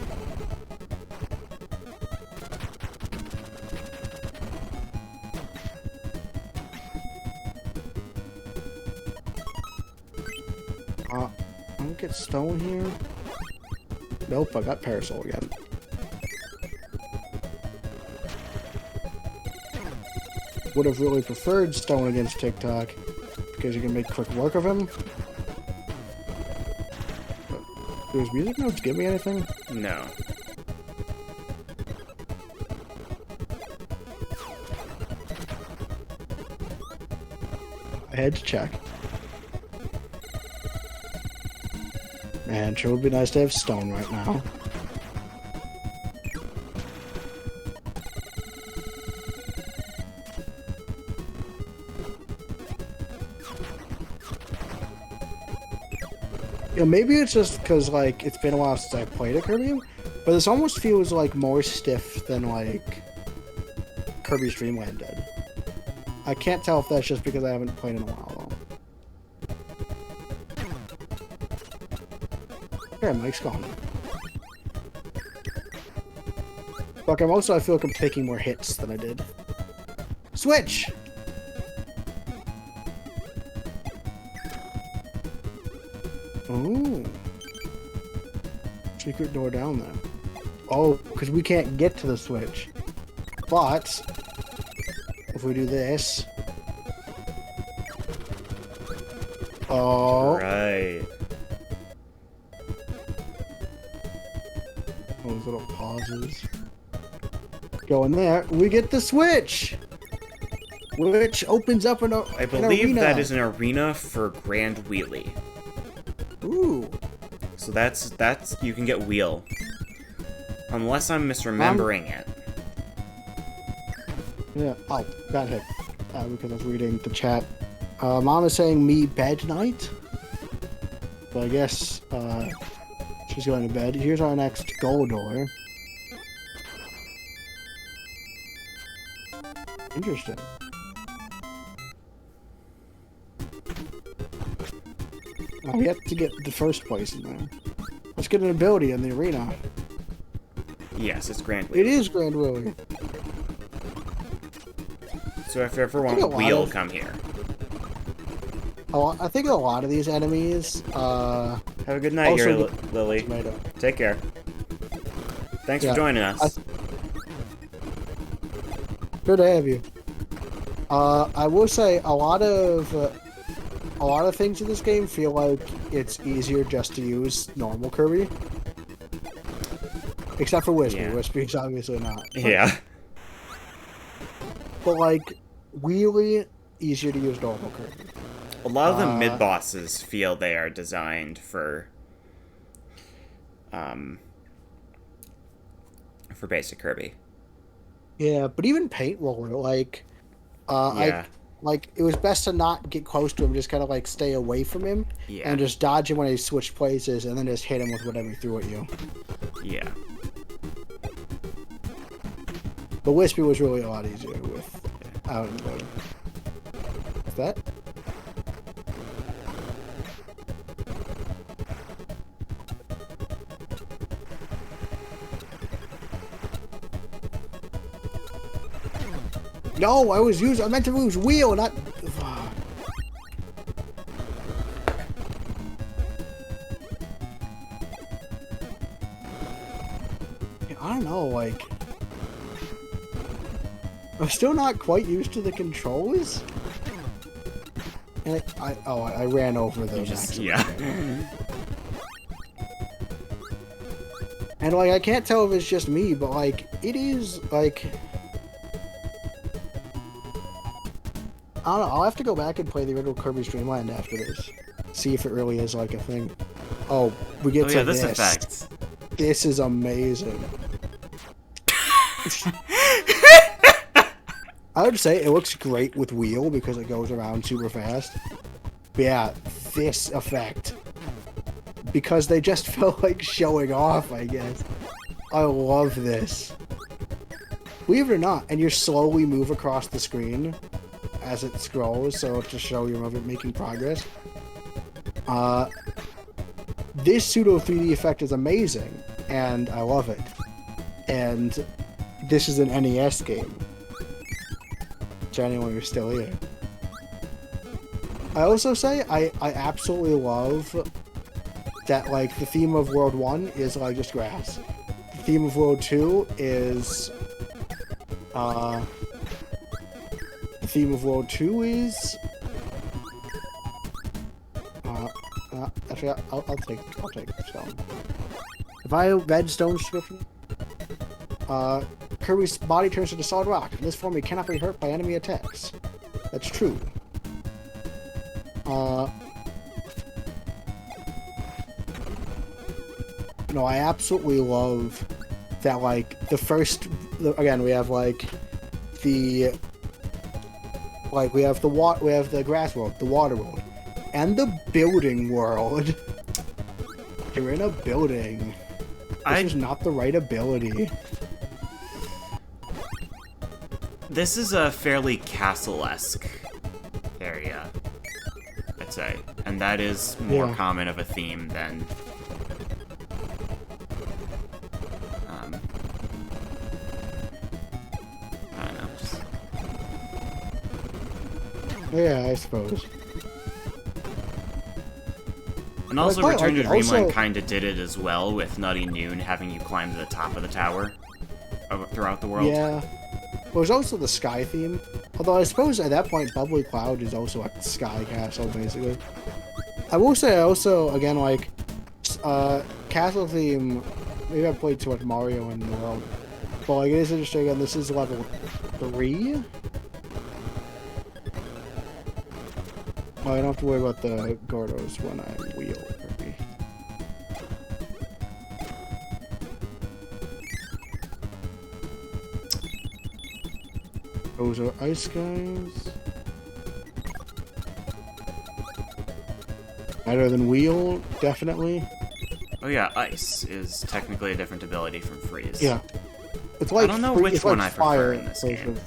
I don't get stone here. Nope, I got parasol again. Would have really preferred stone against TikTok because you can make quick work of him. Do his music notes give me anything? No. I had to check. Man, sure would be nice to have stone right now. Yeah, maybe it's just because, like, it's been a while since I played a Kirby, but this almost feels, like, more stiff than, like, Kirby's Dream Land did. I can't tell if that's just because I haven't played in a while, though. Okay, Mike's gone. Okay, also I feel like I'm taking more hits than I did. Switch! Ooh. Secret door down there. Oh, because we can't get to the switch. But, if we do this... Oh. Right. Those little pauses. Go in there. We get the switch! Which opens up an arena. I believe that is an arena for Grand Wheelie. Ooh. So that's you can get wheel. Unless I'm misremembering it. Yeah. Oh, got hit. Because I was reading the chat. Mom is saying me bed night. But I guess she's going to bed. Here's our next goal door. Interesting. I've yet to get the first place in there. Let's get an ability in the arena. Yes, it's Grand It Wheel. is Grand Willie. So if you ever want Wheel, come here. I think a lot of these enemies. Have a good night, here, Lily. Tomato. Take care. Thanks for joining us. Good to have you. I will say a lot of things in this game feel like it's easier just to use normal Kirby. Except for Wispy. Yeah. Wispy's obviously not. Yeah. But like, really easier to use normal Kirby. A lot of the mid-bosses feel they are designed for basic Kirby. Yeah, but even Paint Roller, like, Yeah. it was best to not get close to him, just kind of like stay away from him, Yeah. and just dodge him when he switched places, and then just hit him with whatever he threw at you. Yeah. But Wispy was really a lot easier with out and about. Is that? No, I meant to use wheel, not. I don't know, like. I'm still not quite used to the controls. And I ran over them. Yeah. And like, I can't tell if it's just me, but like, it is like. I don't know, I'll have to go back and play the original Kirby's Dream Land after this. See if it really is like a thing. Oh, we get to this this. effect. This is amazing. I would say it looks great with wheel because it goes around super fast. But yeah, this effect. Because they just felt like showing off, I guess. I love this. Believe it or not, and you slowly move across the screen as it scrolls, so to show you're making progress. This pseudo 3D effect is amazing, and I love it. And this is an NES game. To anyone who's still here. I also say I absolutely love that like the theme of World 1 is like just grass. The theme of World 2 is the theme of World 2 is actually I'll take stone. If I read Stone's description, Kirby's body turns into solid rock. In this form, he cannot be hurt by enemy attacks. That's true. No, I absolutely love that, like, again, we have, like, we have the grass world, the water world, and the building world. You're in a building. This is not the right ability. This is a fairly castle-esque area, I'd say. And that is more common of a theme than... I don't know. Yeah, I suppose. And also Return to Dreamland kind of did it as well, with Nutty Noon having you climb to the top of the tower throughout the world. Yeah. Well, there's also the sky theme. Although I suppose at that point, Bubbly Cloud is also a sky castle, basically. I will say also, again, like, castle theme, maybe I've played too much Mario in the world. But, like, it is interesting, again, this is level 3? Well, I don't have to worry about the Gordos when I wheel Kirby. Those are ice guys. Better than wheel, definitely. Oh yeah, ice is technically a different ability from freeze. Yeah. It's like I don't know which it's one like I prefer fire, in this sort game. of.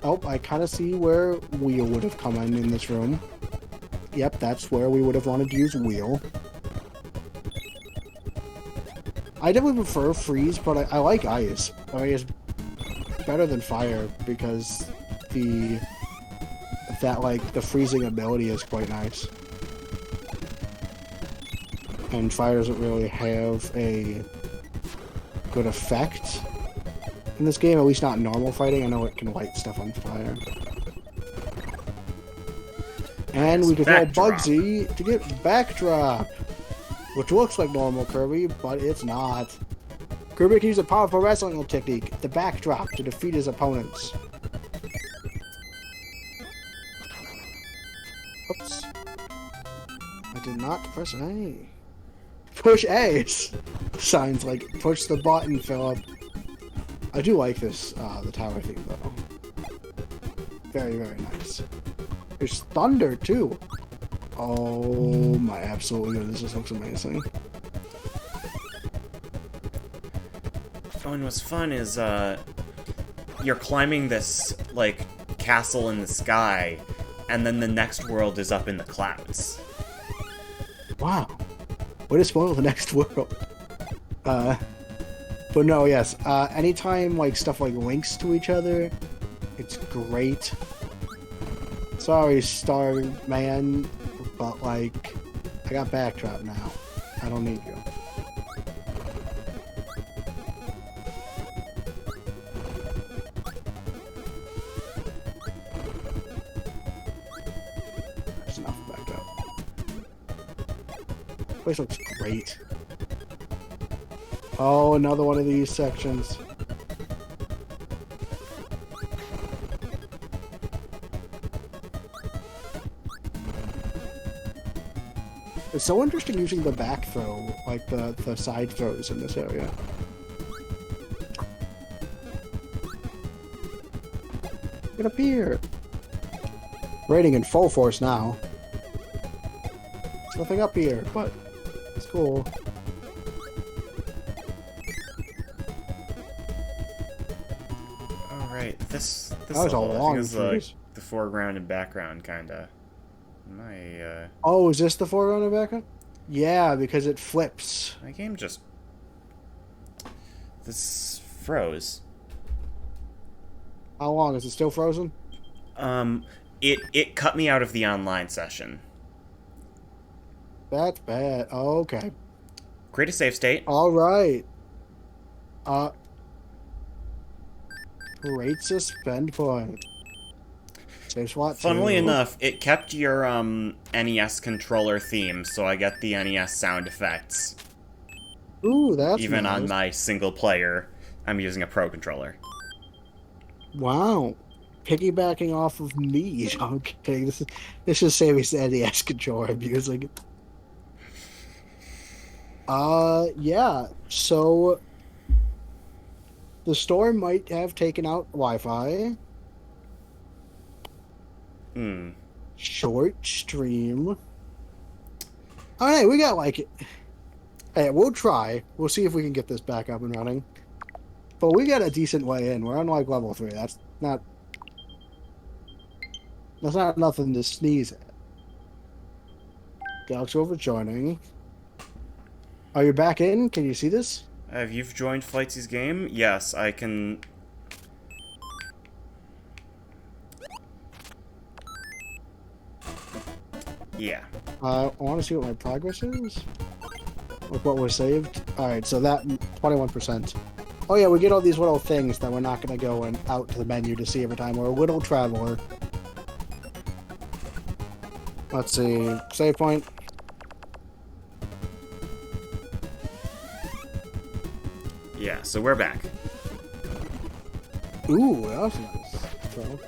Oh, I kind of see where wheel would have come in this room. Yep, that's where we would have wanted to use wheel. I definitely prefer freeze, but I like ice. Ice is better than fire because the freezing ability is quite nice. And fire doesn't really have a good effect in this game, at least not normal fighting. I know it can light stuff on fire. And we control Bugsy to get backdrop, which looks like normal Kirby, but it's not. Kirby can use a powerful wrestling technique, the backdrop, to defeat his opponents. Oops. I did not press A. Push A! Signs like, push the button, Philip. I do like this, the tower theme, though. Very, very nice. There's thunder, too. Oh my absolute goodness, this looks amazing. Oh, and what's fun is, you're climbing this, like, castle in the sky, and then the next world is up in the clouds. Wow. Way to spoil the next world. But no, yes. Anytime, like, stuff, like, links to each other, it's great. Sorry, Star Man, but, like, I got backdrop now. I don't need you. That's enough backdrop. This place looks great. Oh, another one of these sections. It's so interesting using the back throw, like the side throws in this area. Get up here! Raiding in full force now. There's nothing up here, but it's cool. Alright, this That was a level, I long think is like freeze. the foreground and background, kinda. Oh, is this the foreground and background? Yeah, because it flips. My game just... This froze. How long? Is it still frozen? It cut me out of the online session. That's bad. Oh, okay. Create a save state. Alright. Great suspend point. Save SWAT Funnily 2. enough, it kept your NES controller theme, so I get the NES sound effects. Ooh, that's Even nice. on my single player, I'm using a Pro controller. Wow. Piggybacking off of me. Okay, this just saved me the NES controller I'm using. Yeah. So the store might have taken out Wi-Fi. Short stream. Alright, we got like it. Hey, we'll try. We'll see if we can get this back up and running. But we got a decent way in. We're on like level 3. That's not nothing to sneeze at. Galaxy over joining. Are you back in? Can you see this? Have you joined Flightsy's game? Yes, I can... Yeah. I want to see what my progress is. Like what was saved. Alright, so that 21%. Oh yeah, we get all these little things that we're not going to go out to the menu to see every time. We're a little traveler. Let's see. Save point. Yeah, so we're back. Ooh, that was nice. So,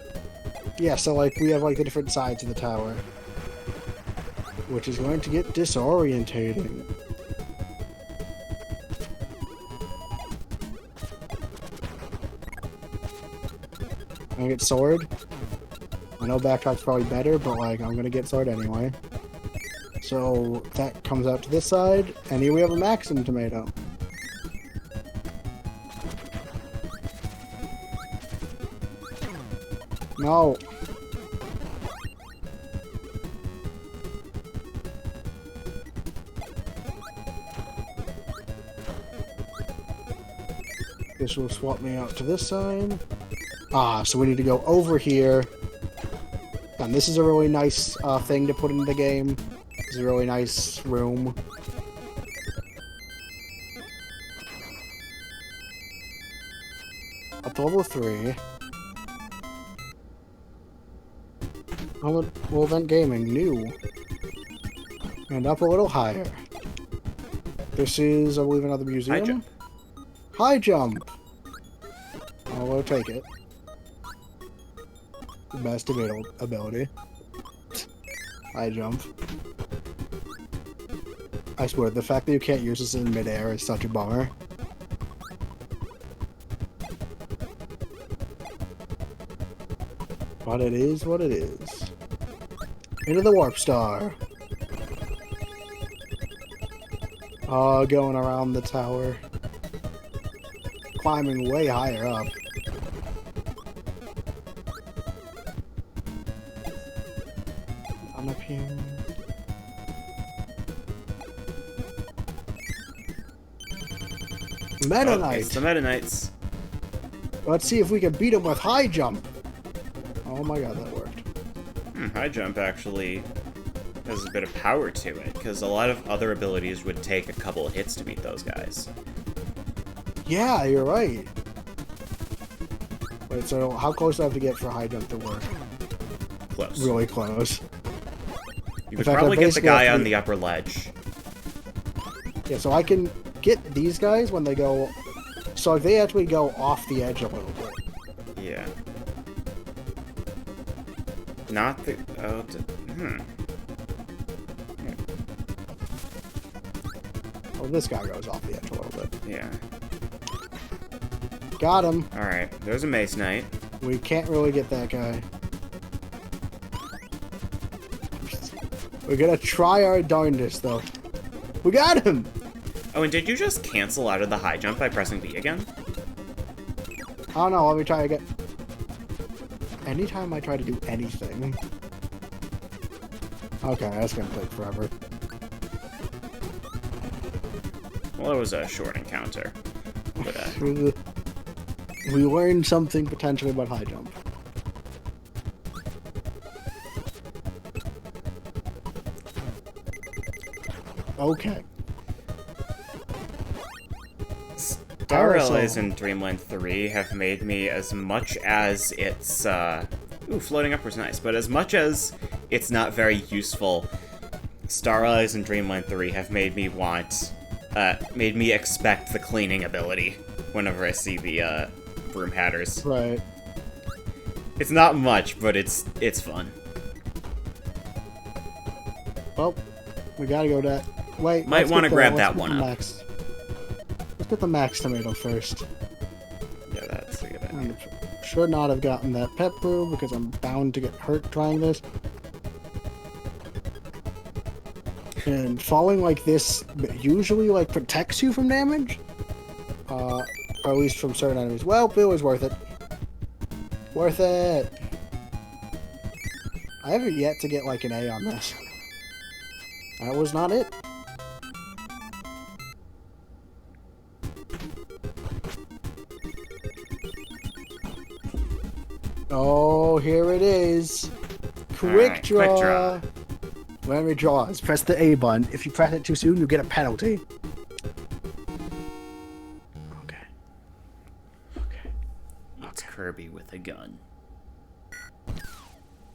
yeah, so like we have like the different sides of the tower. Which is going to get disorientating. I get sword. I know backpack's probably better, but like I'm gonna get sword anyway. So that comes out to this side, and here we have a Maxim tomato. No. This will swap me out to this side. Ah, so we need to go over here. And this is a really nice thing to put in the game. It's a really nice room. Up to level 3. Well, Event Gaming, new. And up a little higher. This is, I believe, another museum. High jump. High jump! Oh, we'll take it. The best ability. High jump. I swear, the fact that you can't use this in midair is such a bummer. But it is what it is. Into the Warp Star. Going around the tower. Climbing way higher up. I'm up here. Meta Oh, Knight. it's the Meta Knights. Let's see if we can beat him with high jump. Oh my god, that worked. High jump actually has a bit of power to it, because a lot of other abilities would take a couple of hits to beat those guys. Yeah, you're right. Wait, so how close do I have to get for high jump to work? Close. Really close. You could fact, I probably get the basically guy have to- on the upper ledge. Yeah, so I can get these guys when they go... So if they actually go off the edge a little bit. Yeah. Not the... Oh, Oh, this guy goes off the edge a little bit. Yeah. Got him. Alright, there's a Mace Knight. We can't really get that guy. We're gonna try our darndest, though. We got him! Oh, and did you just cancel out of the high jump by pressing B again? I don't know, let me try again. Anytime I try to do anything... Okay, that's gonna take forever. Well, it was a short encounter. But, We learned something potentially about high jump. Okay. Star Allies in Dreamland 3 have made me, as much as it's, ooh, floating upwards nice, but as much as it's not very useful, Star Allies in Dreamland 3 have made me made me expect the cleaning ability whenever I see the, Broom Hatters. Right. It's not much, but it's fun. Well, we gotta go that. Wait. Might let's wanna get the- grab let's that get one the up. Max. Let's get the Max Tomato first. Yeah, that's a good idea. I should not have gotten that pet brew because I'm bound to get hurt trying this. And falling like this usually like protects you from damage. Or at least from certain enemies. Well, it was worth it. Worth it! I haven't yet to get like an A on this. That was not it. Oh, here it is. Quick Alright, draw. quick draw. When we draw, is press the A button. If you press it too soon, you get a penalty. Okay. Okay. It's Kirby with a gun.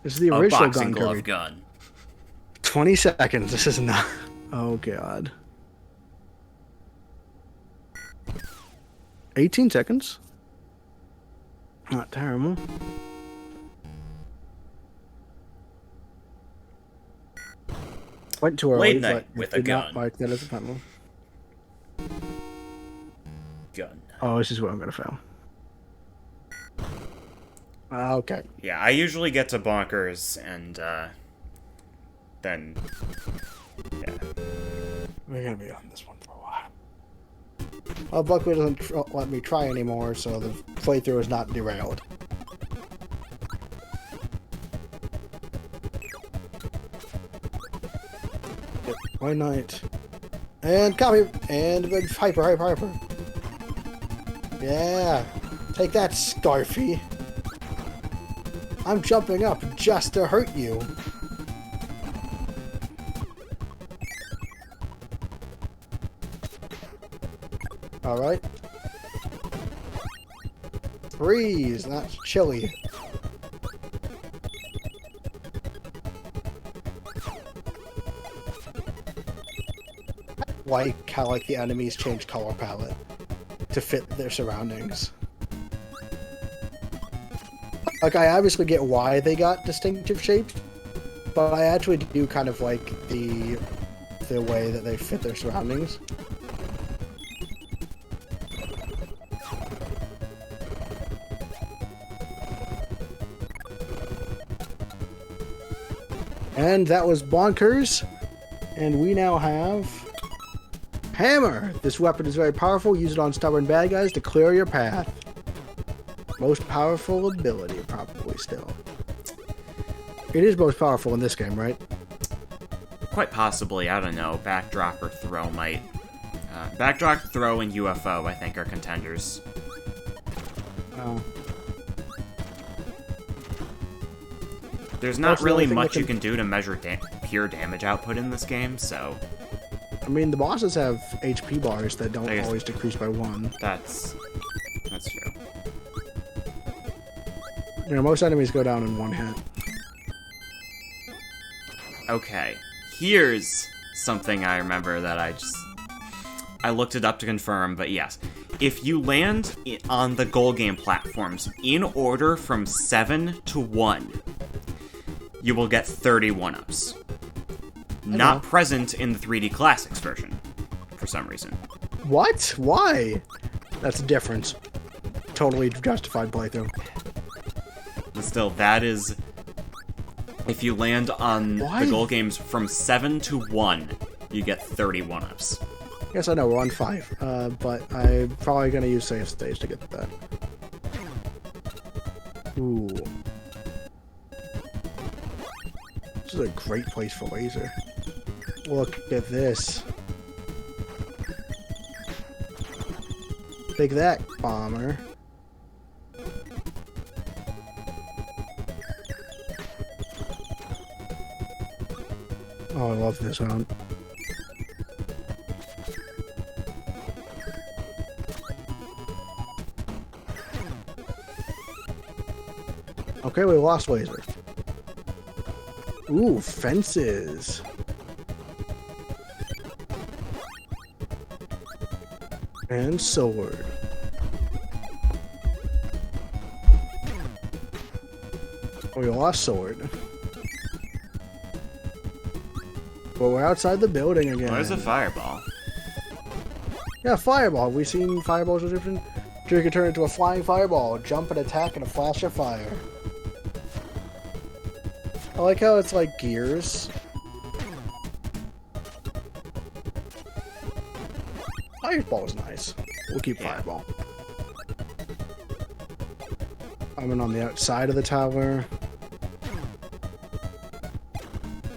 This is the A original boxing gun, glove Kirby. gun. 20 seconds. This is not... Oh, God. 18 seconds. Not terrible. Went too early, Late night but with it a did not gun. mark that as a penalty. Gun. Oh, this is where I'm gonna fail. Okay. Yeah, I usually get to bonkers and then yeah. We're gonna be on this one for a while. Well, Buckley doesn't let me try anymore, so the playthrough is not derailed. Why not? And copy! And hyper. Yeah! Take that, Scarfy! I'm jumping up just to hurt you! Alright. Freeze! That's chilly. Like how the enemies change color palette to fit their surroundings. Like, I obviously get why they got distinctive shapes, but I actually do kind of like the way that they fit their surroundings. And that was Bonkers, and we now have Hammer! This weapon is very powerful. Use it on stubborn bad guys to clear your path. Most powerful ability, probably still. It is most powerful in this game, right? Quite possibly, I don't know. Backdrop or throw might. Backdrop, throw, and UFO, I think, are contenders. Oh. There's not really much you can do to measure pure damage output in this game, so... I mean, the bosses have HP bars that don't always decrease by 1. That's true. You know, most enemies go down in 1 hit. Okay, here's something I remember that I looked it up to confirm, but yes. If you land on the goal game platforms in order from 7 to 1, you will get 30 1-ups. Not present in the 3D Classics version, for some reason. What? Why? That's a difference. Totally justified playthrough. But still, that is... If you land on the goal games from 7 to 1, you get 30 1-ups. Yes, I know, we're on 5, but I'm probably going to use save stage to get that. Ooh. This is a great place for laser. Look at this. Take that, bomber. Oh, I love this sound. Okay, we lost laser. Ooh, fences. And sword. We lost sword. But we're outside the building again. Where's a fireball? Yeah, fireball. Have we seen fireballs description? You can turn into a flying fireball, jump and attack in a flash of fire. I like how it's like gears. Fireball is nice. We'll keep fireball. I'm in on the outside of the tower.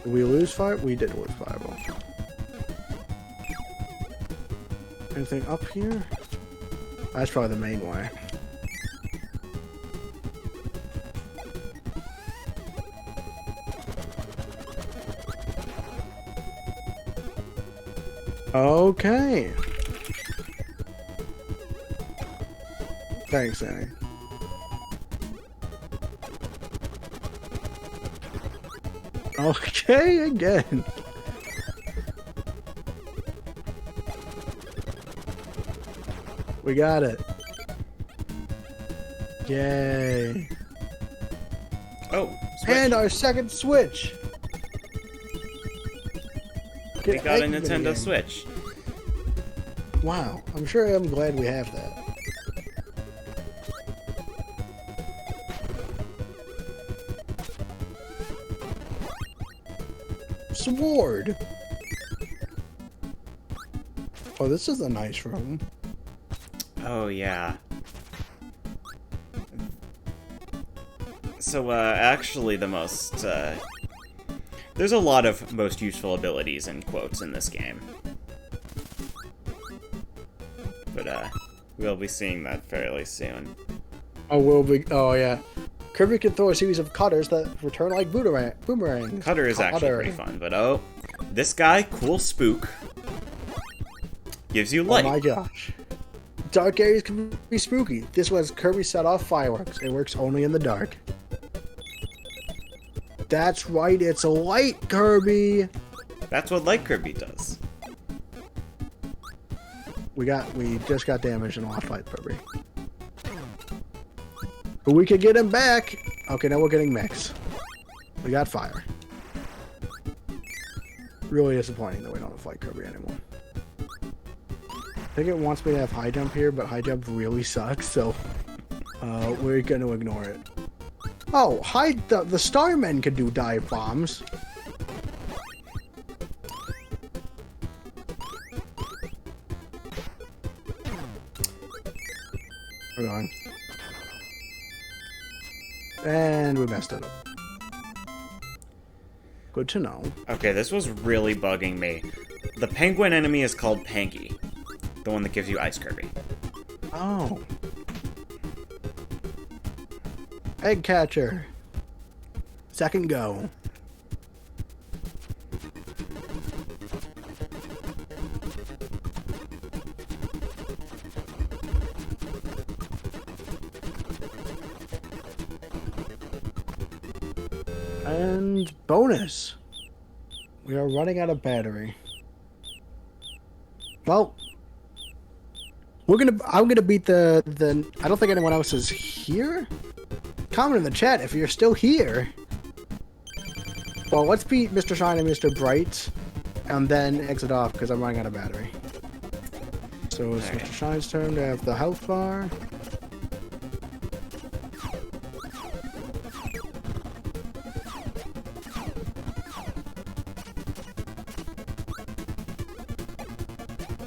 Did we lose fire? We did lose fireball. Anything up here? That's probably the main way. Okay. Thanks, Annie. Okay, again. We got it. Yay. Oh, switch. And our second Switch. We got a Nintendo Switch. Wow, I'm sure I'm glad we have that. sword. Oh, this is a nice room. Oh, yeah. So, actually the most, there's a lot of most useful abilities in quotes in this game. But, we'll be seeing that fairly soon. Oh, will be. Oh, yeah. Kirby can throw a series of cutters that return like boomerangs. Cutter is actually pretty fun, but oh, this guy, Cool Spook, gives you light. Oh my gosh. Dark areas can be spooky. This was Kirby set off fireworks. It works only in the dark. That's right, it's a light Kirby. That's what Light Kirby does. We just got damaged and lost light Kirby. But we could get him back. Okay, now we're getting mix. We got fire. Really disappointing that we don't have Light Kirby anymore. I think it wants me to have high jump here, but high jump really sucks, so we're gonna ignore it. Oh, the Starmen could do dive bombs. Hold on. And we messed it up. Good to know. Okay, this was really bugging me. The penguin enemy is called Pangy, the one that gives you Ice Kirby. Oh. Egg catcher. Second go. And bonus. We are running out of battery. Well, I'm gonna beat the I don't think anyone else is here. Comment in the chat if you're still here. Well, let's beat Mr. Shine and Mr. Bright, and then exit off because I'm running out of battery. So it's Mr. Shine's turn to have the health bar.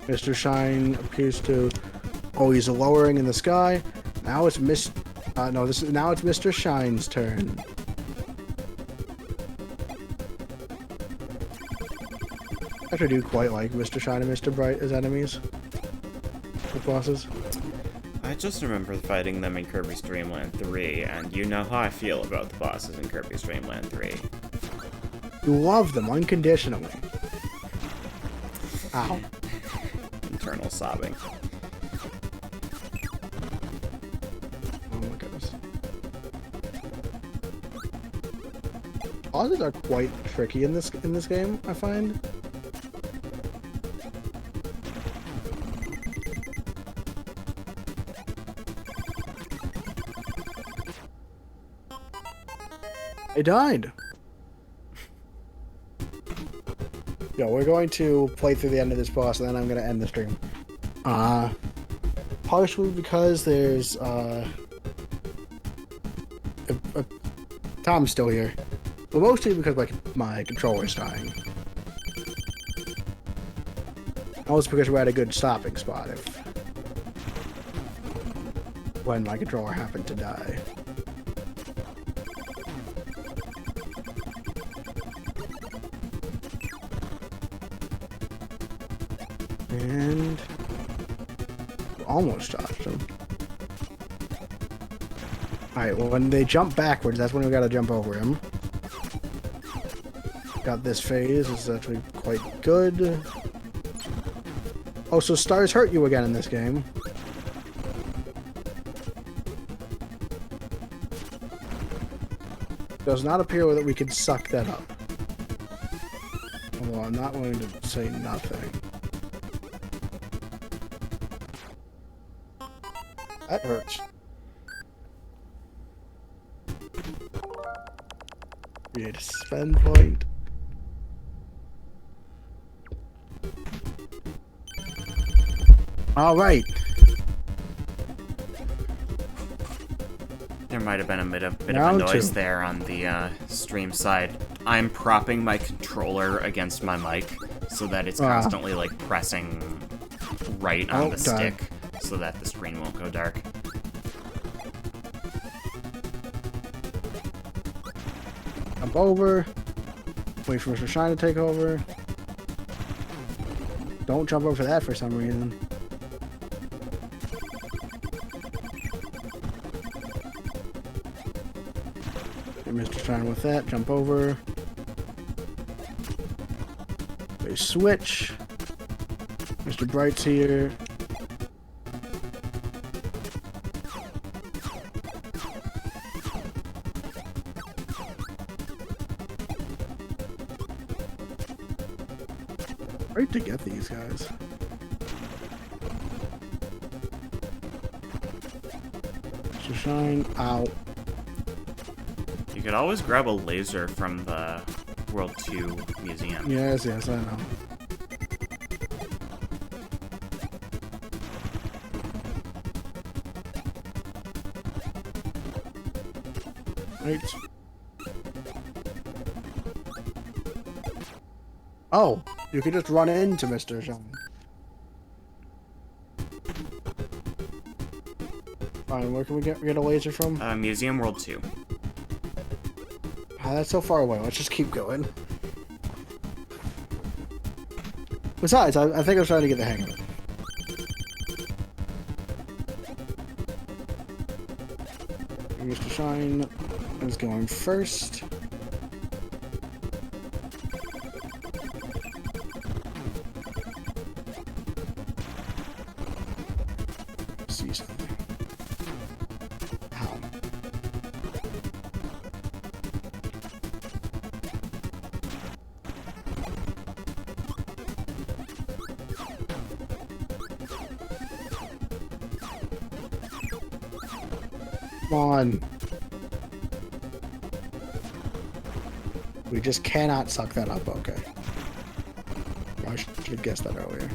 Mr. Shine appears to... Oh, he's lowering in the sky. Now it's now it's Mr. Shine's turn. I actually do quite like Mr. Shine and Mr. Bright as enemies. The bosses. I just remember fighting them in Kirby's Dream Land 3, and you know how I feel about the bosses in Kirby's Dream Land 3. You love them unconditionally. Ow. Internal sobbing. Oh my goodness. Bosses are quite tricky in this game, I find. I died. Yo, we're going to play through the end of this boss, and then I'm going to end the stream. Partially because there's, Tom's still here. But mostly because my controller's dying. Also because we're at a good stopping spot when my controller happened to die. And almost dodged him. Alright, well, when they jump backwards, that's when we gotta jump over him. Got this phase, this is actually quite good. Oh, so stars hurt you again in this game. Does not appear that we can suck that up. Although I'm not going to say nothing. That hurts. Create a spend point. All right. There might have been a bit of a Round noise 2. there on the stream side. I'm propping my controller against my mic so that it's constantly like pressing right on the stick so that the screen won't go dark. Jump over. Wait for Mr. Shine to take over. Don't jump over that for some reason. Get Mr. Shine with that. Jump over. They switch. Mr. Bright's here. Great to get these guys. Mr. Shine out. You could always grab a laser from the World 2 museum. Yes, I know. Right. Oh, you could just run into Mr. Shine. Fine, where can we get a laser from? Museum World 2. Ah, that's so far away. Let's just keep going. Besides, I think I'm trying to get the hang of it. Mr. Shine is going first. See something. Ow. Come on. We just cannot suck that up, okay. I should have guessed that earlier.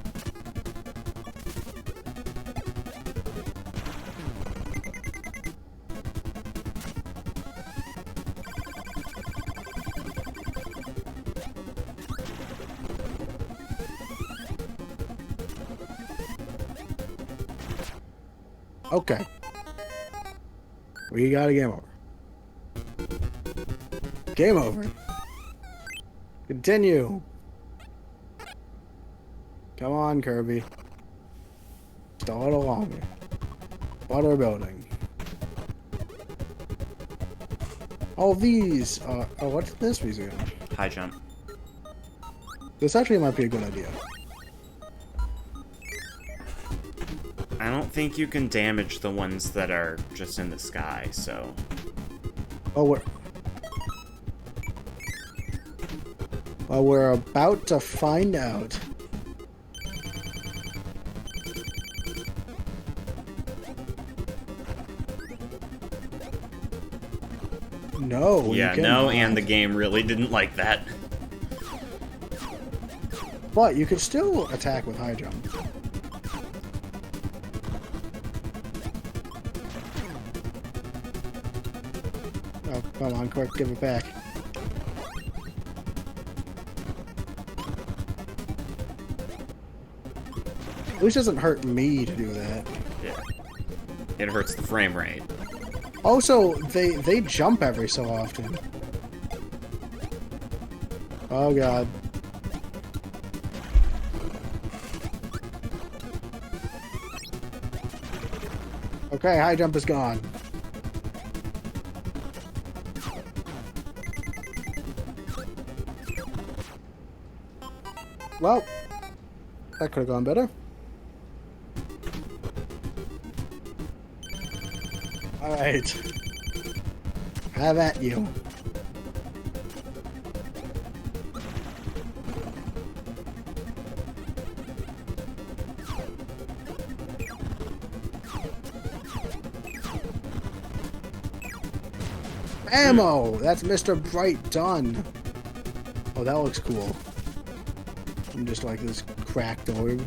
Okay. We got a game over. Game over. Continue. Come on, Kirby. Just a little longer. Water building. Oh, these. Oh, what's this museum? High jump. This actually might be a good idea. I don't think you can damage the ones that are just in the sky, so... Oh, we're about to find out. No. Yeah, no, and the game really didn't like that. But you can still attack with high jump. Oh, come on, quick, give it back. At least it doesn't hurt me to do that. Yeah. It hurts the frame rate. Also, they jump every so often. Oh god. Okay, high jump is gone. Well, that could have gone better. Alright. Have at you. Ammo! That's Mr. Bright done. Oh, that looks cool. I'm just like this cracked orb.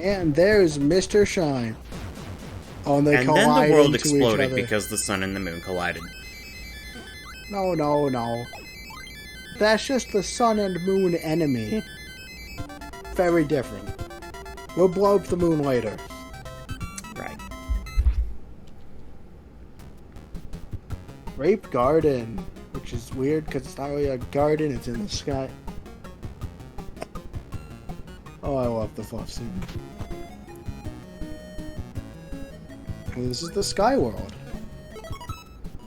And there's Mr. Shine. Oh, and they And collide then the world into each exploded other. because the sun and the moon collided. No, no, no. That's just the sun and moon enemy. Very different. We'll blow up the moon later. Right. Rape Garden, which is weird because it's not really a garden, it's in the sky. Oh, I love the fluff scene. And this is the Sky World.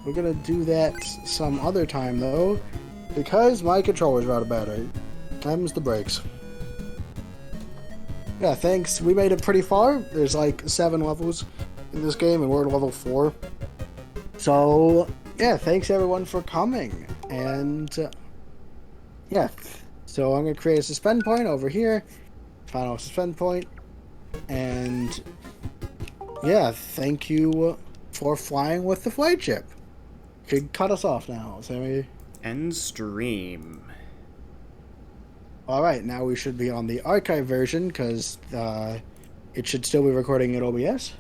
We're gonna do that some other time though, because my controller's out of battery. Them's the brakes. Yeah, thanks. We made it pretty far. There's like 7 levels in this game, and we're at level 4. So, yeah, thanks everyone for coming. And, yeah. So I'm going to create a suspend point over here. Final suspend point. And, yeah, thank you for flying with the Flightship. You can cut us off now, Sammy. End stream. Alright, now we should be on the archive version, because it should still be recording at OBS.